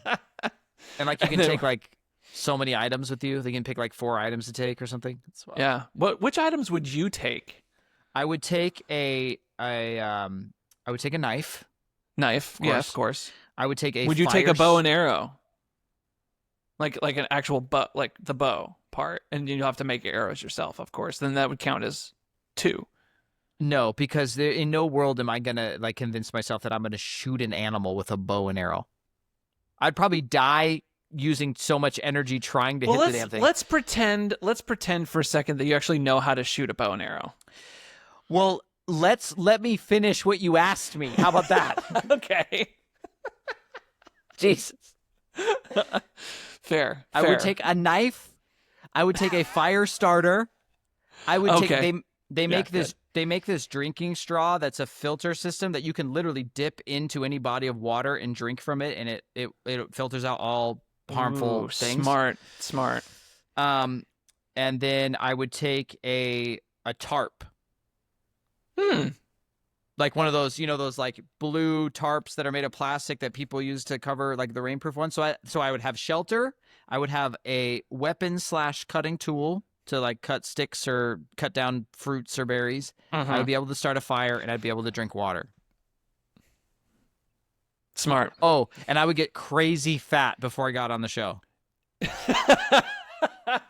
And like you can take like so many items with you. They can pick like 4 items to take or something. Yeah. Which items would you take? I would take a knife. Knife, yeah, of course. I would take a. Would you take a bow and arrow? Like an actual bow, like the bow part, and you'll have to make your arrows yourself, of course. Then that would count as 2. No, because in no world am I gonna like convince myself that I'm gonna shoot an animal with a bow and arrow. I'd probably die using so much energy trying to hit the damn thing. Let's pretend for a second that you actually know how to shoot a bow and arrow. Well, let me finish what you asked me. How about that? Okay. Jesus. Fair. I would take a knife. I would take a fire starter. I would take they make this drinking straw that's a filter system that you can literally dip into any body of water and drink from it, and it filters out all harmful things. Smart. And then I would take a tarp. like one of those, those like blue tarps that are made of plastic that people use to cover like the rainproof ones. So I would have shelter. I would have a weapon / cutting tool to like cut sticks or cut down fruits or berries. I would be able to start a fire, and I'd be able to drink water. Smart. Oh, and I would get crazy fat before I got on the show.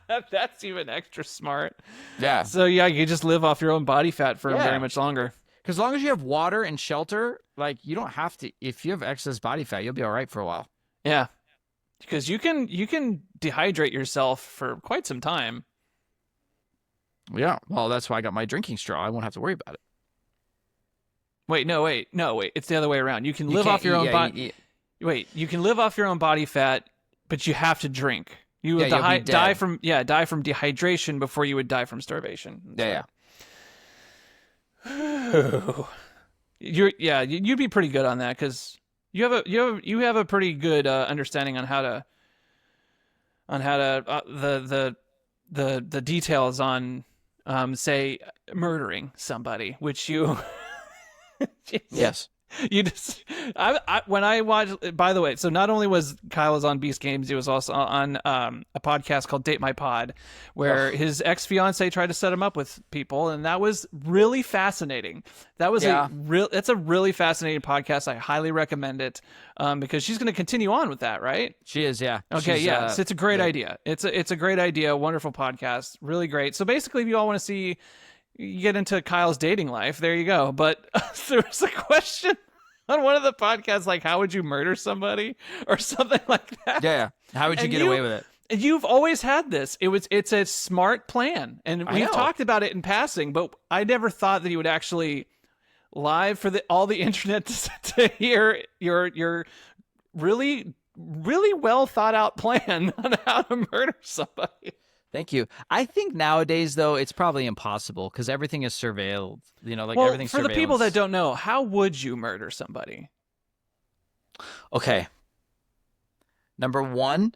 That's even extra smart. Yeah. So yeah, you just live off your own body fat for very much longer. Because as long as you have water and shelter, like you don't have to. If you have excess body fat, you'll be all right for a while. Yeah, because you can dehydrate yourself for quite some time. Yeah. Well, that's why I got my drinking straw. I won't have to worry about it. Wait. It's the other way around. You can live off your own body. Wait, you can live off your own body fat, but you have to drink. You would die from dehydration before you would die from starvation. Yeah. You'd be pretty good on that because you have a pretty good understanding on how to the details on say murdering somebody, which you Yes. You just, when I watched, by the way, so not only was Kyle on Beast Games, he was also on a podcast called Date My Pod, where his ex-fiance tried to set him up with people, and that was really fascinating. That's a really fascinating podcast. I highly recommend it because she's going to continue on with that, right? She is, yeah. Okay, so it's a great idea. It's a great idea. Wonderful podcast, really great. So basically, if you all want to see. You get into Kyle's dating life, there you go. But there was a question on one of the podcasts, like, how would you murder somebody or something like that? Yeah. How would you get away with it? You've always had this. It's a smart plan. And we've talked about it in passing, but I never thought that you would actually live for all the internet to hear your really, really well thought out plan on how to murder somebody. Thank you. I think nowadays, though, it's probably impossible because everything is surveilled. Everything's for the people that don't know, how would you murder somebody? Okay. Number one,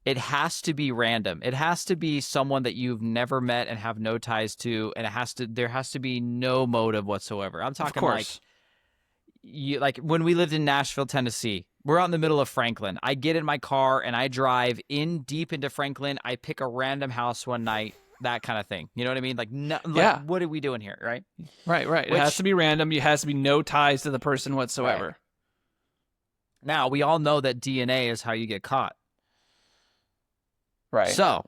it has to be random. It has to be someone that you've never met and have no ties to, and there has to be no motive whatsoever. I'm talking like when we lived in Nashville, Tennessee. We're out in the middle of Franklin. I get in my car and I drive deep into Franklin. I pick a random house one night, that kind of thing. You know what I mean? What are we doing here, right? Right. It has to be random. It has to be no ties to the person whatsoever. Right. Now, we all know that DNA is how you get caught. Right. So.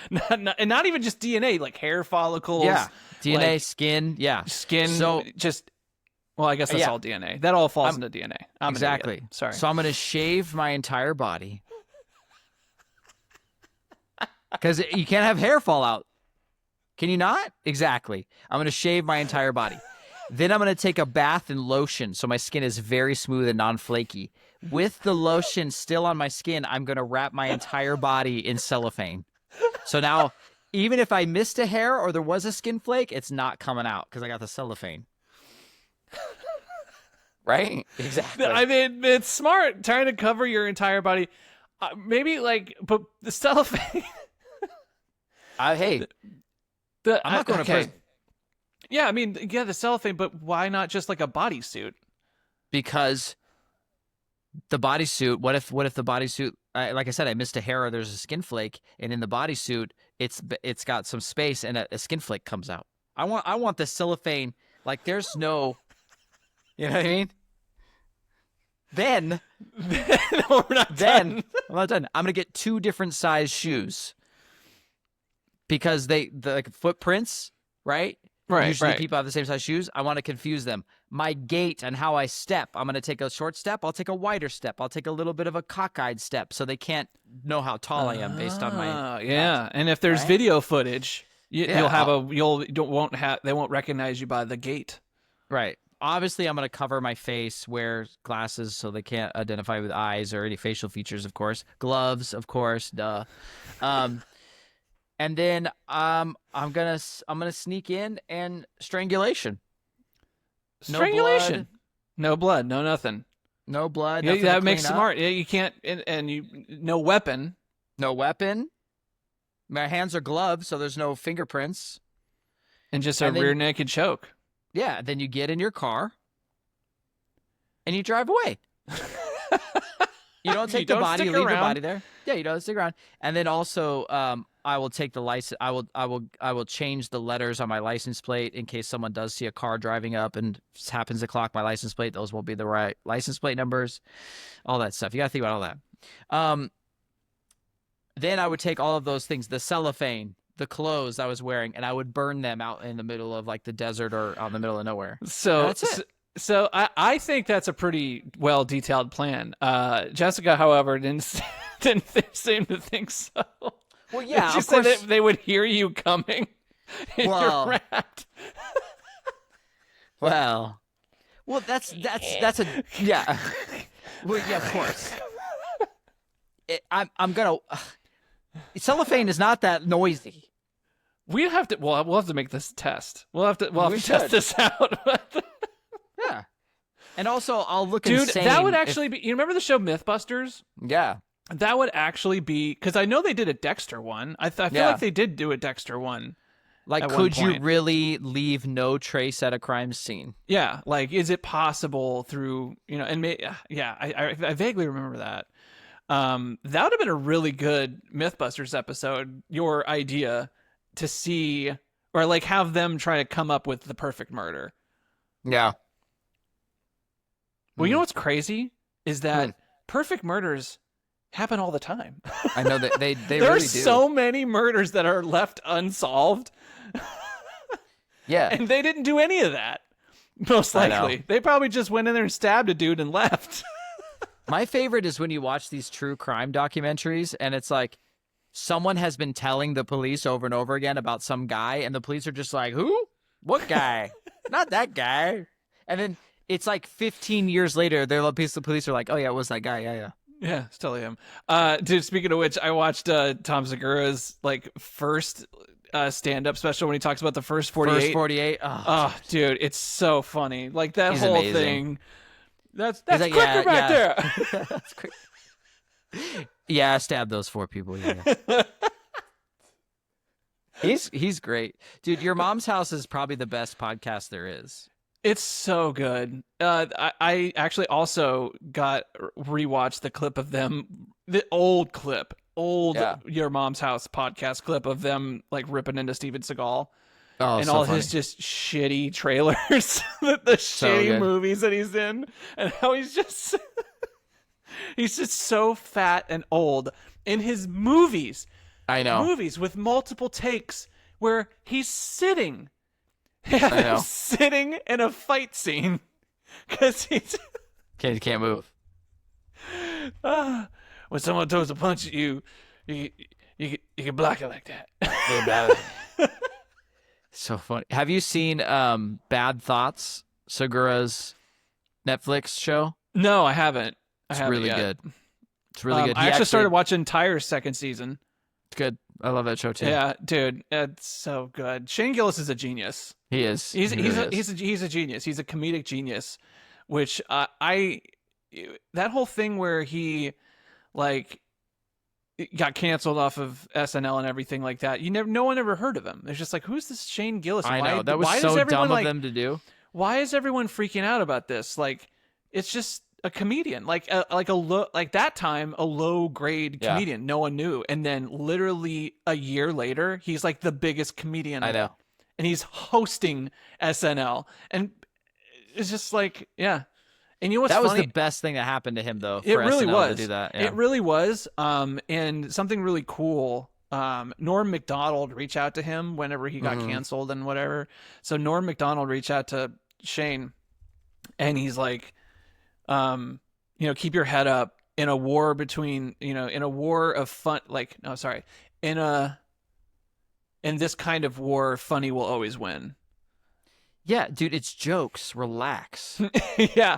and not even just DNA, like hair follicles. Yeah. DNA, skin. Yeah. Skin. So just... Well, I guess that's all DNA. That all falls into DNA. Exactly. Sorry. So I'm going to shave my entire body. Because you can't have hair fall out. Can you not? Exactly. I'm going to shave my entire body. Then I'm going to take a bath in lotion so my skin is very smooth and non-flaky. With the lotion still on my skin, I'm going to wrap my entire body in cellophane. So now, even if I missed a hair or there was a skin flake, it's not coming out because I got the cellophane. Right? Exactly. I mean, it's smart trying to cover your entire body. Maybe but the cellophane. Hey, I'm not going to prison. Yeah, I mean, the cellophane, but why not just like a bodysuit? Because the bodysuit. What if the bodysuit? Like I said, I missed a hair or there's a skin flake, and in the bodysuit, it's got some space, and a skin flake comes out. I want the cellophane. Like there's no. You know what I mean? Then no, we're not done. I'm not done. I'm gonna get 2 different size shoes because the footprints, right? Usually people have the same size shoes. I want to confuse them. My gait and how I step. I'm gonna take a short step. I'll take a wider step. I'll take a little bit of a cockeyed step, so they can't know how tall I am based on my. Yeah, and if there's video footage, they won't recognize you by the gait. Right. Obviously, I'm going to cover my face, wear glasses so they can't identify with eyes or any facial features, of course. Gloves, of course, duh. And then I'm gonna sneak in and strangulation. Strangulation. No blood, no nothing. No blood. Yeah, that makes smart. Yeah, you can't, and no weapon. No weapon. My hands are gloves, so there's no fingerprints. And just a rear naked choke. Yeah, then you get in your car and you drive away. You don't take the body, leave the body there. Yeah, you don't stick around. And then also, I will take the license. I will change the letters on my license plate in case someone does see a car driving up and happens to clock my license plate. Those won't be the right license plate numbers. All that stuff. You got to think about all that. Then I would take all of those things, the cellophane, the clothes I was wearing, and I would burn them out in the middle of like the desert or out in the middle of nowhere. So that's it. So I think that's a pretty well detailed plan. Jessica, however, didn't seem to think so. Well, yeah, she said that they would hear you coming. And you're wrapped. Well, that's a yeah. Well, yeah, of course. I'm gonna. Cellophane is not that noisy. We'll have to make this test. We'll have to test this out. Yeah. And also, I'll look Dude, insane. that would actually be. You remember the show Mythbusters? Yeah. That would actually be, because I know they did a Dexter one. I feel like they did do a Dexter one. Like, could you really leave no trace at a crime scene? Yeah. Like, is it possible through, and I vaguely remember that. That would have been a really good Mythbusters episode, your idea, to see, or like have them try to come up with the perfect murder. Yeah. Well, you know what's crazy is that perfect murders happen all the time. I know that they there really are do. so many murders that are left unsolved. Yeah. And they didn't do any of that. Most likely. They probably just went in there and stabbed a dude and left. My favorite is when you watch these true crime documentaries and it's like someone has been telling the police over and over again about some guy and the police are just like, who? What guy? Not that guy. And then it's like 15 years later, the police are like, oh yeah, it was that guy. Yeah. Yeah, it's totally him. Dude, speaking of which, I watched Tom Segura's like first stand-up special when he talks about the first 48. First 48. Oh, dude, it's so funny. Like that He's whole amazing. thing. That's like, quicker back there. That's quick. Yeah, I stabbed those 4 people. Yeah. He's great. Dude, Your Mom's House is probably the best podcast there is. It's so good. I actually also rewatched the clip of them, the old clip, Your Mom's House podcast clip of them like ripping into Steven Seagal. Oh, and so all funny. his just shitty trailers, the shitty movies that he's in, and how he's just so fat and old in his movies. I know. Movies with multiple takes where he's sitting. I know. Sitting in a fight scene because he can't move. When someone throws a punch at you, you can block it like that. So funny. Have you seen Bad Thoughts, Segura's Netflix show? No, I haven't. It's really good. It's really good. I actually started watching Tyre's second season. It's good. I love that show too. Yeah, dude, it's so good. Shane Gillis is a genius. He is. He's a genius. He's a comedic genius, which that whole thing where he like got canceled off of SNL and everything like that. No one ever heard of him. It's just like, who's this Shane Gillis? I know that was so dumb of them to do. Why is everyone freaking out about this? Like, it's just a comedian, like that time a low grade comedian. No one knew, and then literally a year later, he's like the biggest comedian. I know, and he's hosting SNL, and it's just like, yeah. And you know what's that funny? Was the best thing that happened to him, though. It really SNL was. To do that. Yeah. It really was. And something really cool. Norm Macdonald reached out to him whenever he got canceled and whatever. So Norm Macdonald reached out to Shane, and he's like, keep your head up in a war between, in a war of fun. Like, no, sorry, in this kind of war, funny will always win. Yeah, dude, it's jokes. Relax. Yeah.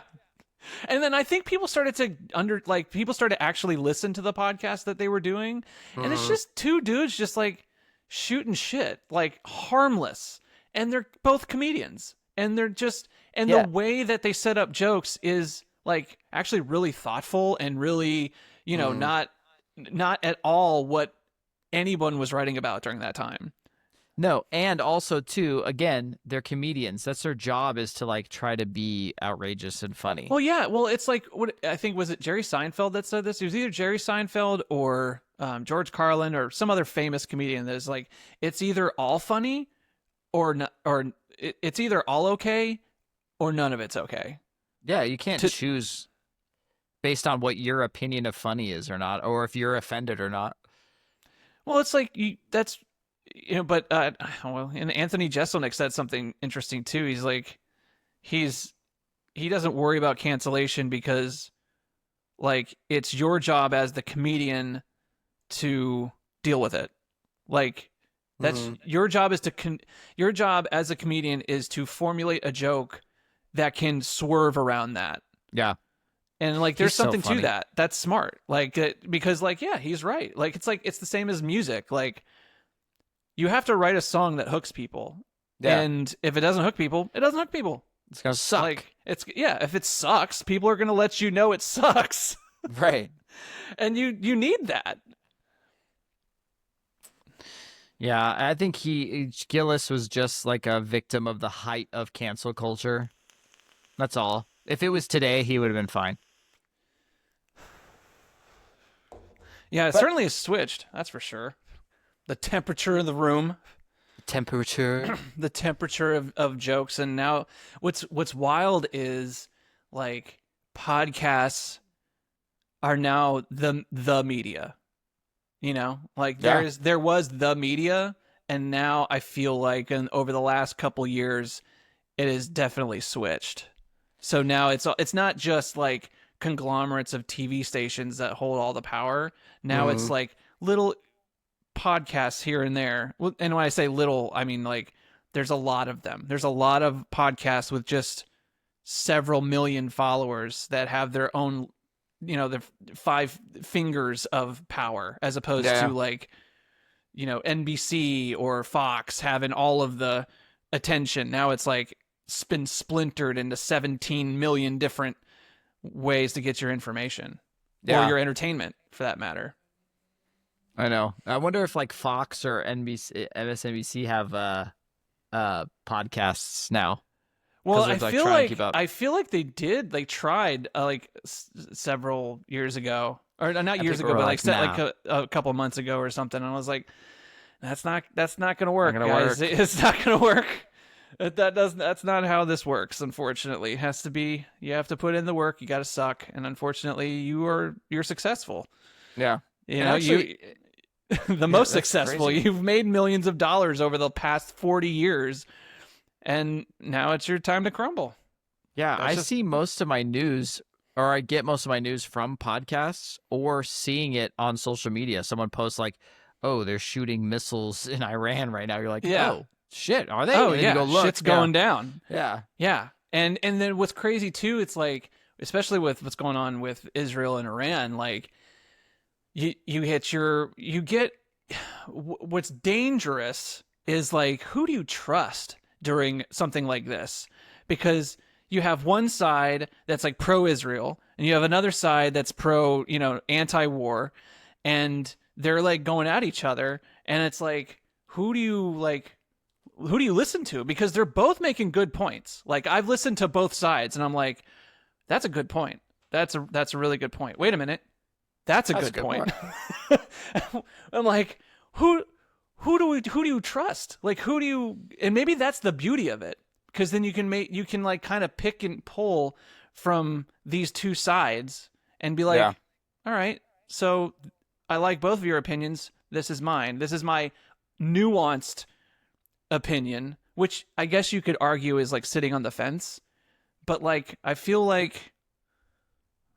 And then I think people started to actually listen to the podcast that they were doing. And it's just 2 dudes just like shooting shit, like harmless. And they're both comedians. And they're just, and the way that they set up jokes is like actually really thoughtful and really, not at all what anyone was writing about during that time. No, and also too, again, they're comedians. That's their job, is to like try to be outrageous and funny. Well, yeah. Well, it's like what I think, was it Jerry Seinfeld that said this? It was either Jerry Seinfeld or George Carlin or some other famous comedian that is like, it's either all funny or not, or it's either all okay or none of it's okay. Yeah, you can't choose based on what your opinion of funny is or not, or if you're offended or not. Well, it's like but well, and Anthony Jeselnik said something interesting too. He's like, he doesn't worry about cancellation because, like, it's your job as the comedian to deal with it. Like, that's your job is your job as a comedian is to formulate a joke that can swerve around that. Yeah. And like, there's He's so something funny. to that. That's smart. Like, because like, yeah, he's right. Like, it's the same as music. Like, you have to write a song that hooks people. Yeah. And if it doesn't hook people, it doesn't hook people. It's gonna suck. Like, if it sucks, people are gonna let you know it sucks. Right. And you need that. Yeah, I think Gillis was just like a victim of the height of cancel culture. That's all. If it was today, he would have been fine. Yeah, it certainly has switched. That's for sure. The temperature in the room, Temperature. the temperature of jokes, and now what's wild is, like, podcasts are now the media. You know, like Yeah. there was the media, and now I feel like over the last couple years, it has definitely switched. So now it's not just like conglomerates of TV stations that hold all the power. Now it's like little podcasts here and there. And when I say little, I mean, like, there's a lot of them. There's a lot of podcasts with just several million followers that have their own, their 5 fingers of power, as opposed to like, NBC or Fox having all of the attention. Now it's like been splintered into 17 million different ways to get your information or your entertainment, for that matter. I know. I wonder if like Fox or MSNBC have podcasts now. Well, 'Cause they're, I feel trying to like keep up. I feel like they did. They tried several years ago, or not years people ago, were but like, like a couple months ago or something. And I was like, that's not going to work, Not gonna guys. work. It's not going to work. That's not how this works. Unfortunately, it has to be. You have to put in the work. You got to suck, and unfortunately, you're successful. Yeah. You And know, actually- the most that's successful. crazy. You've made millions of dollars over the past 40 years, and now it's your time to crumble. Yeah, That's I just- see most of my news, or I get most of my news from podcasts or seeing it on social media. Someone posts like, "Oh, they're shooting missiles in Iran right now." You're like, Yeah. "Oh, shit, are they?" Oh, And then yeah, you go look. shit's going down. Yeah. Yeah, and then what's crazy too, it's like, especially with what's going on with Israel and Iran, like, what's dangerous is, like, who do you trust during something like this? Because you have one side that's like pro-Israel, and you have another side that's pro, anti-war, and they're like going at each other, and it's like, who do you listen to? Because they're both making good points. Like, I've listened to both sides, and I'm like, that's a good point. That's a really good point. Wait a minute. That's a good point. I'm like, who do you trust? Like, and maybe that's the beauty of it, because then you can like kind of pick and pull from these two sides and be like, all right, so I like both of your opinions. This is mine. This is my nuanced opinion, which I guess you could argue is like sitting on the fence. But like, I feel like,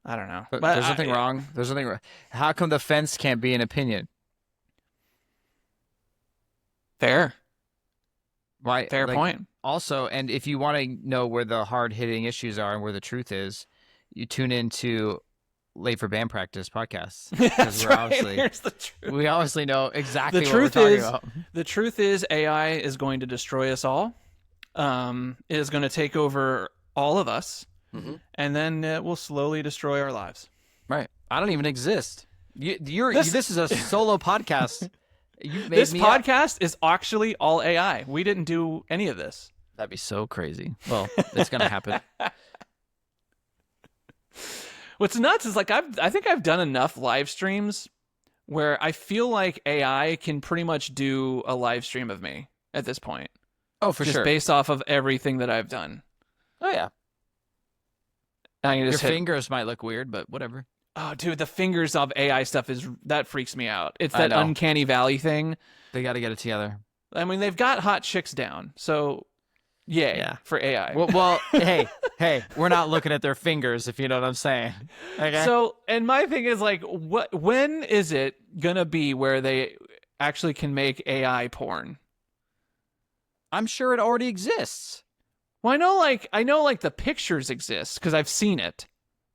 I don't know. But there's nothing wrong. There's nothing wrong. How come the fence can't be an opinion? Fair Why? point. Also, and if you want to know where the hard-hitting issues are and where the truth is, you tune into Late for Band Practice podcasts. That's right. Here's the truth. We obviously know exactly The what we're truth talking is, about. the truth is, AI is going to destroy us all. It is going to take over all of us, and then it will slowly destroy our lives. Right. I don't even exist. This is a solo podcast. You made This me podcast is actually all AI. We didn't do any of this. That'd be so crazy. Well, it's gonna happen. What's nuts is like I think I've done enough live streams where I feel like AI can pretty much do a live stream of me at this point. Oh, for just sure. based off of everything that I've done. Oh yeah. I can Your just fingers might look weird, but whatever. Oh, dude, the fingers of AI stuff that freaks me out. It's I that know. uncanny valley thing. They got to get it together. I mean, they've got hot chicks down, so yay Yeah. for AI. Well, hey, we're not looking at their fingers, if you know what I'm saying. Okay. So, and my thing is like, when is it gonna be where they actually can make AI porn? I'm sure it already exists. Well, I know like the pictures exist because I've seen it.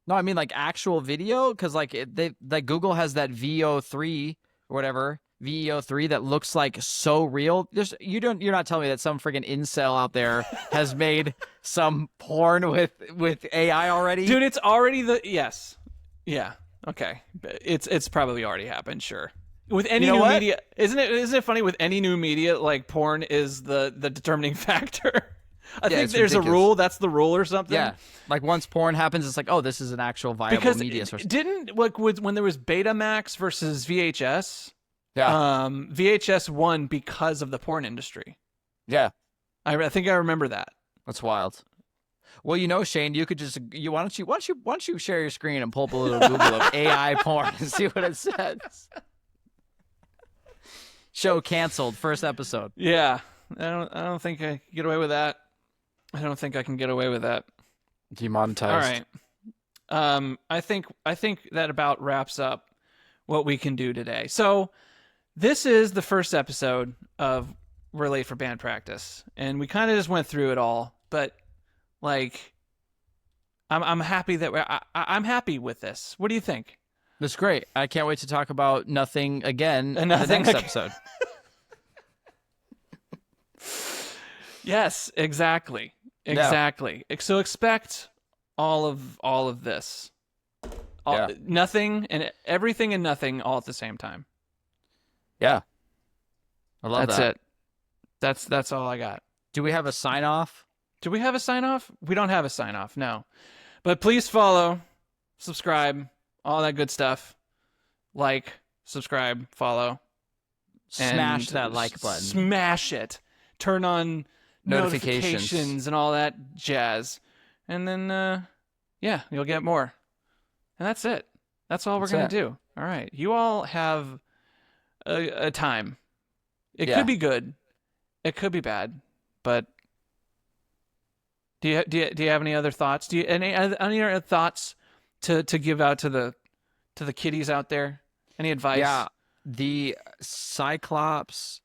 No, I mean like actual video, because like Google has that VO3 or whatever VEO3 that looks like so real. You're not telling me that some friggin' incel out there has made some porn with AI already, Dude, it's already yes, yeah, okay, it's probably already happened. Sure, with any new media, isn't it funny with any new media, like porn is the determining factor. I think there's ridiculous. a rule. That's the rule or something. Yeah, like once porn happens, it's like, oh, this is an actual viable media source. Didn't like when there was Betamax versus VHS. Yeah. VHS won because of the porn industry. Yeah. I think I remember that. That's wild. Well, Shane, you could just why don't you share your screen and pull up a little Google of AI porn and see what it says. Show canceled, first episode. Yeah. I don't think I can get away with that. I don't think I can get away with that. Demonetized. All right. I think that about wraps up what we can do today. So this is the first episode of We're Late for Band Practice, and we kind of just went through it all. But like, I'm happy that I'm happy with this. What do you think? That's great. I can't wait to talk about nothing again in the Nothing next again. episode. Yes, exactly. So expect all of this. Nothing and everything and nothing all at the same time. Yeah. I love that. That's it. That's all I got. Do we have a sign off? Do we have a sign off? We don't have a sign off, no. But please follow, subscribe, all that good stuff. Like, subscribe, follow. Smash that like button. Smash it. Turn on Notifications and all that jazz. And then, yeah, you'll get more. And that's it. That's all we're going to do. All right. You all have a time. It could be good. It could be bad. But do you have any other thoughts? Do you any other thoughts to give out to the kiddies out there? Any advice? Yeah. The Cyclops,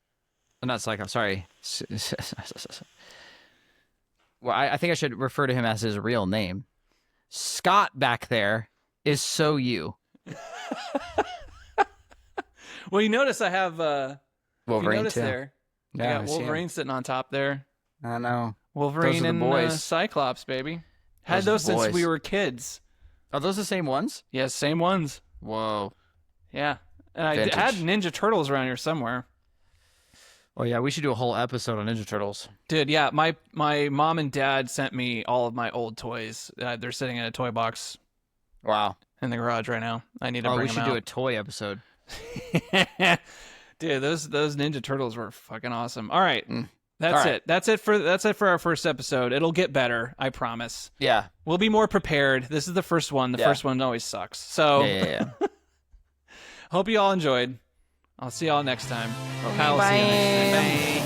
not Cyclops, sorry. Well, I think I should refer to him as his real name. Scott back there is so you. Well, you notice I have Wolverine too. There. Yeah, I got Wolverine sitting on top there. I know. Wolverine Those are and the boys. Cyclops, baby. Had Those are those the since boys. we were kids. Are those the same ones? Yes, same ones. Whoa. Yeah. And I Vintage. had Ninja Turtles around here somewhere. Oh yeah, we should do a whole episode on Ninja Turtles. Dude, yeah, my mom and dad sent me all of my old toys. They're sitting in a toy box Wow. in the garage right now. I need to bring we them should out. do a toy episode. Dude, those Ninja Turtles were fucking awesome. All right. That's All right. it. That's it for our first episode. It'll get better, I promise. Yeah. We'll be more prepared. This is the first one. The Yeah. first one always sucks. So Yeah. hope you all enjoyed. I'll see y'all next time. Kyle will see you next time. Bye.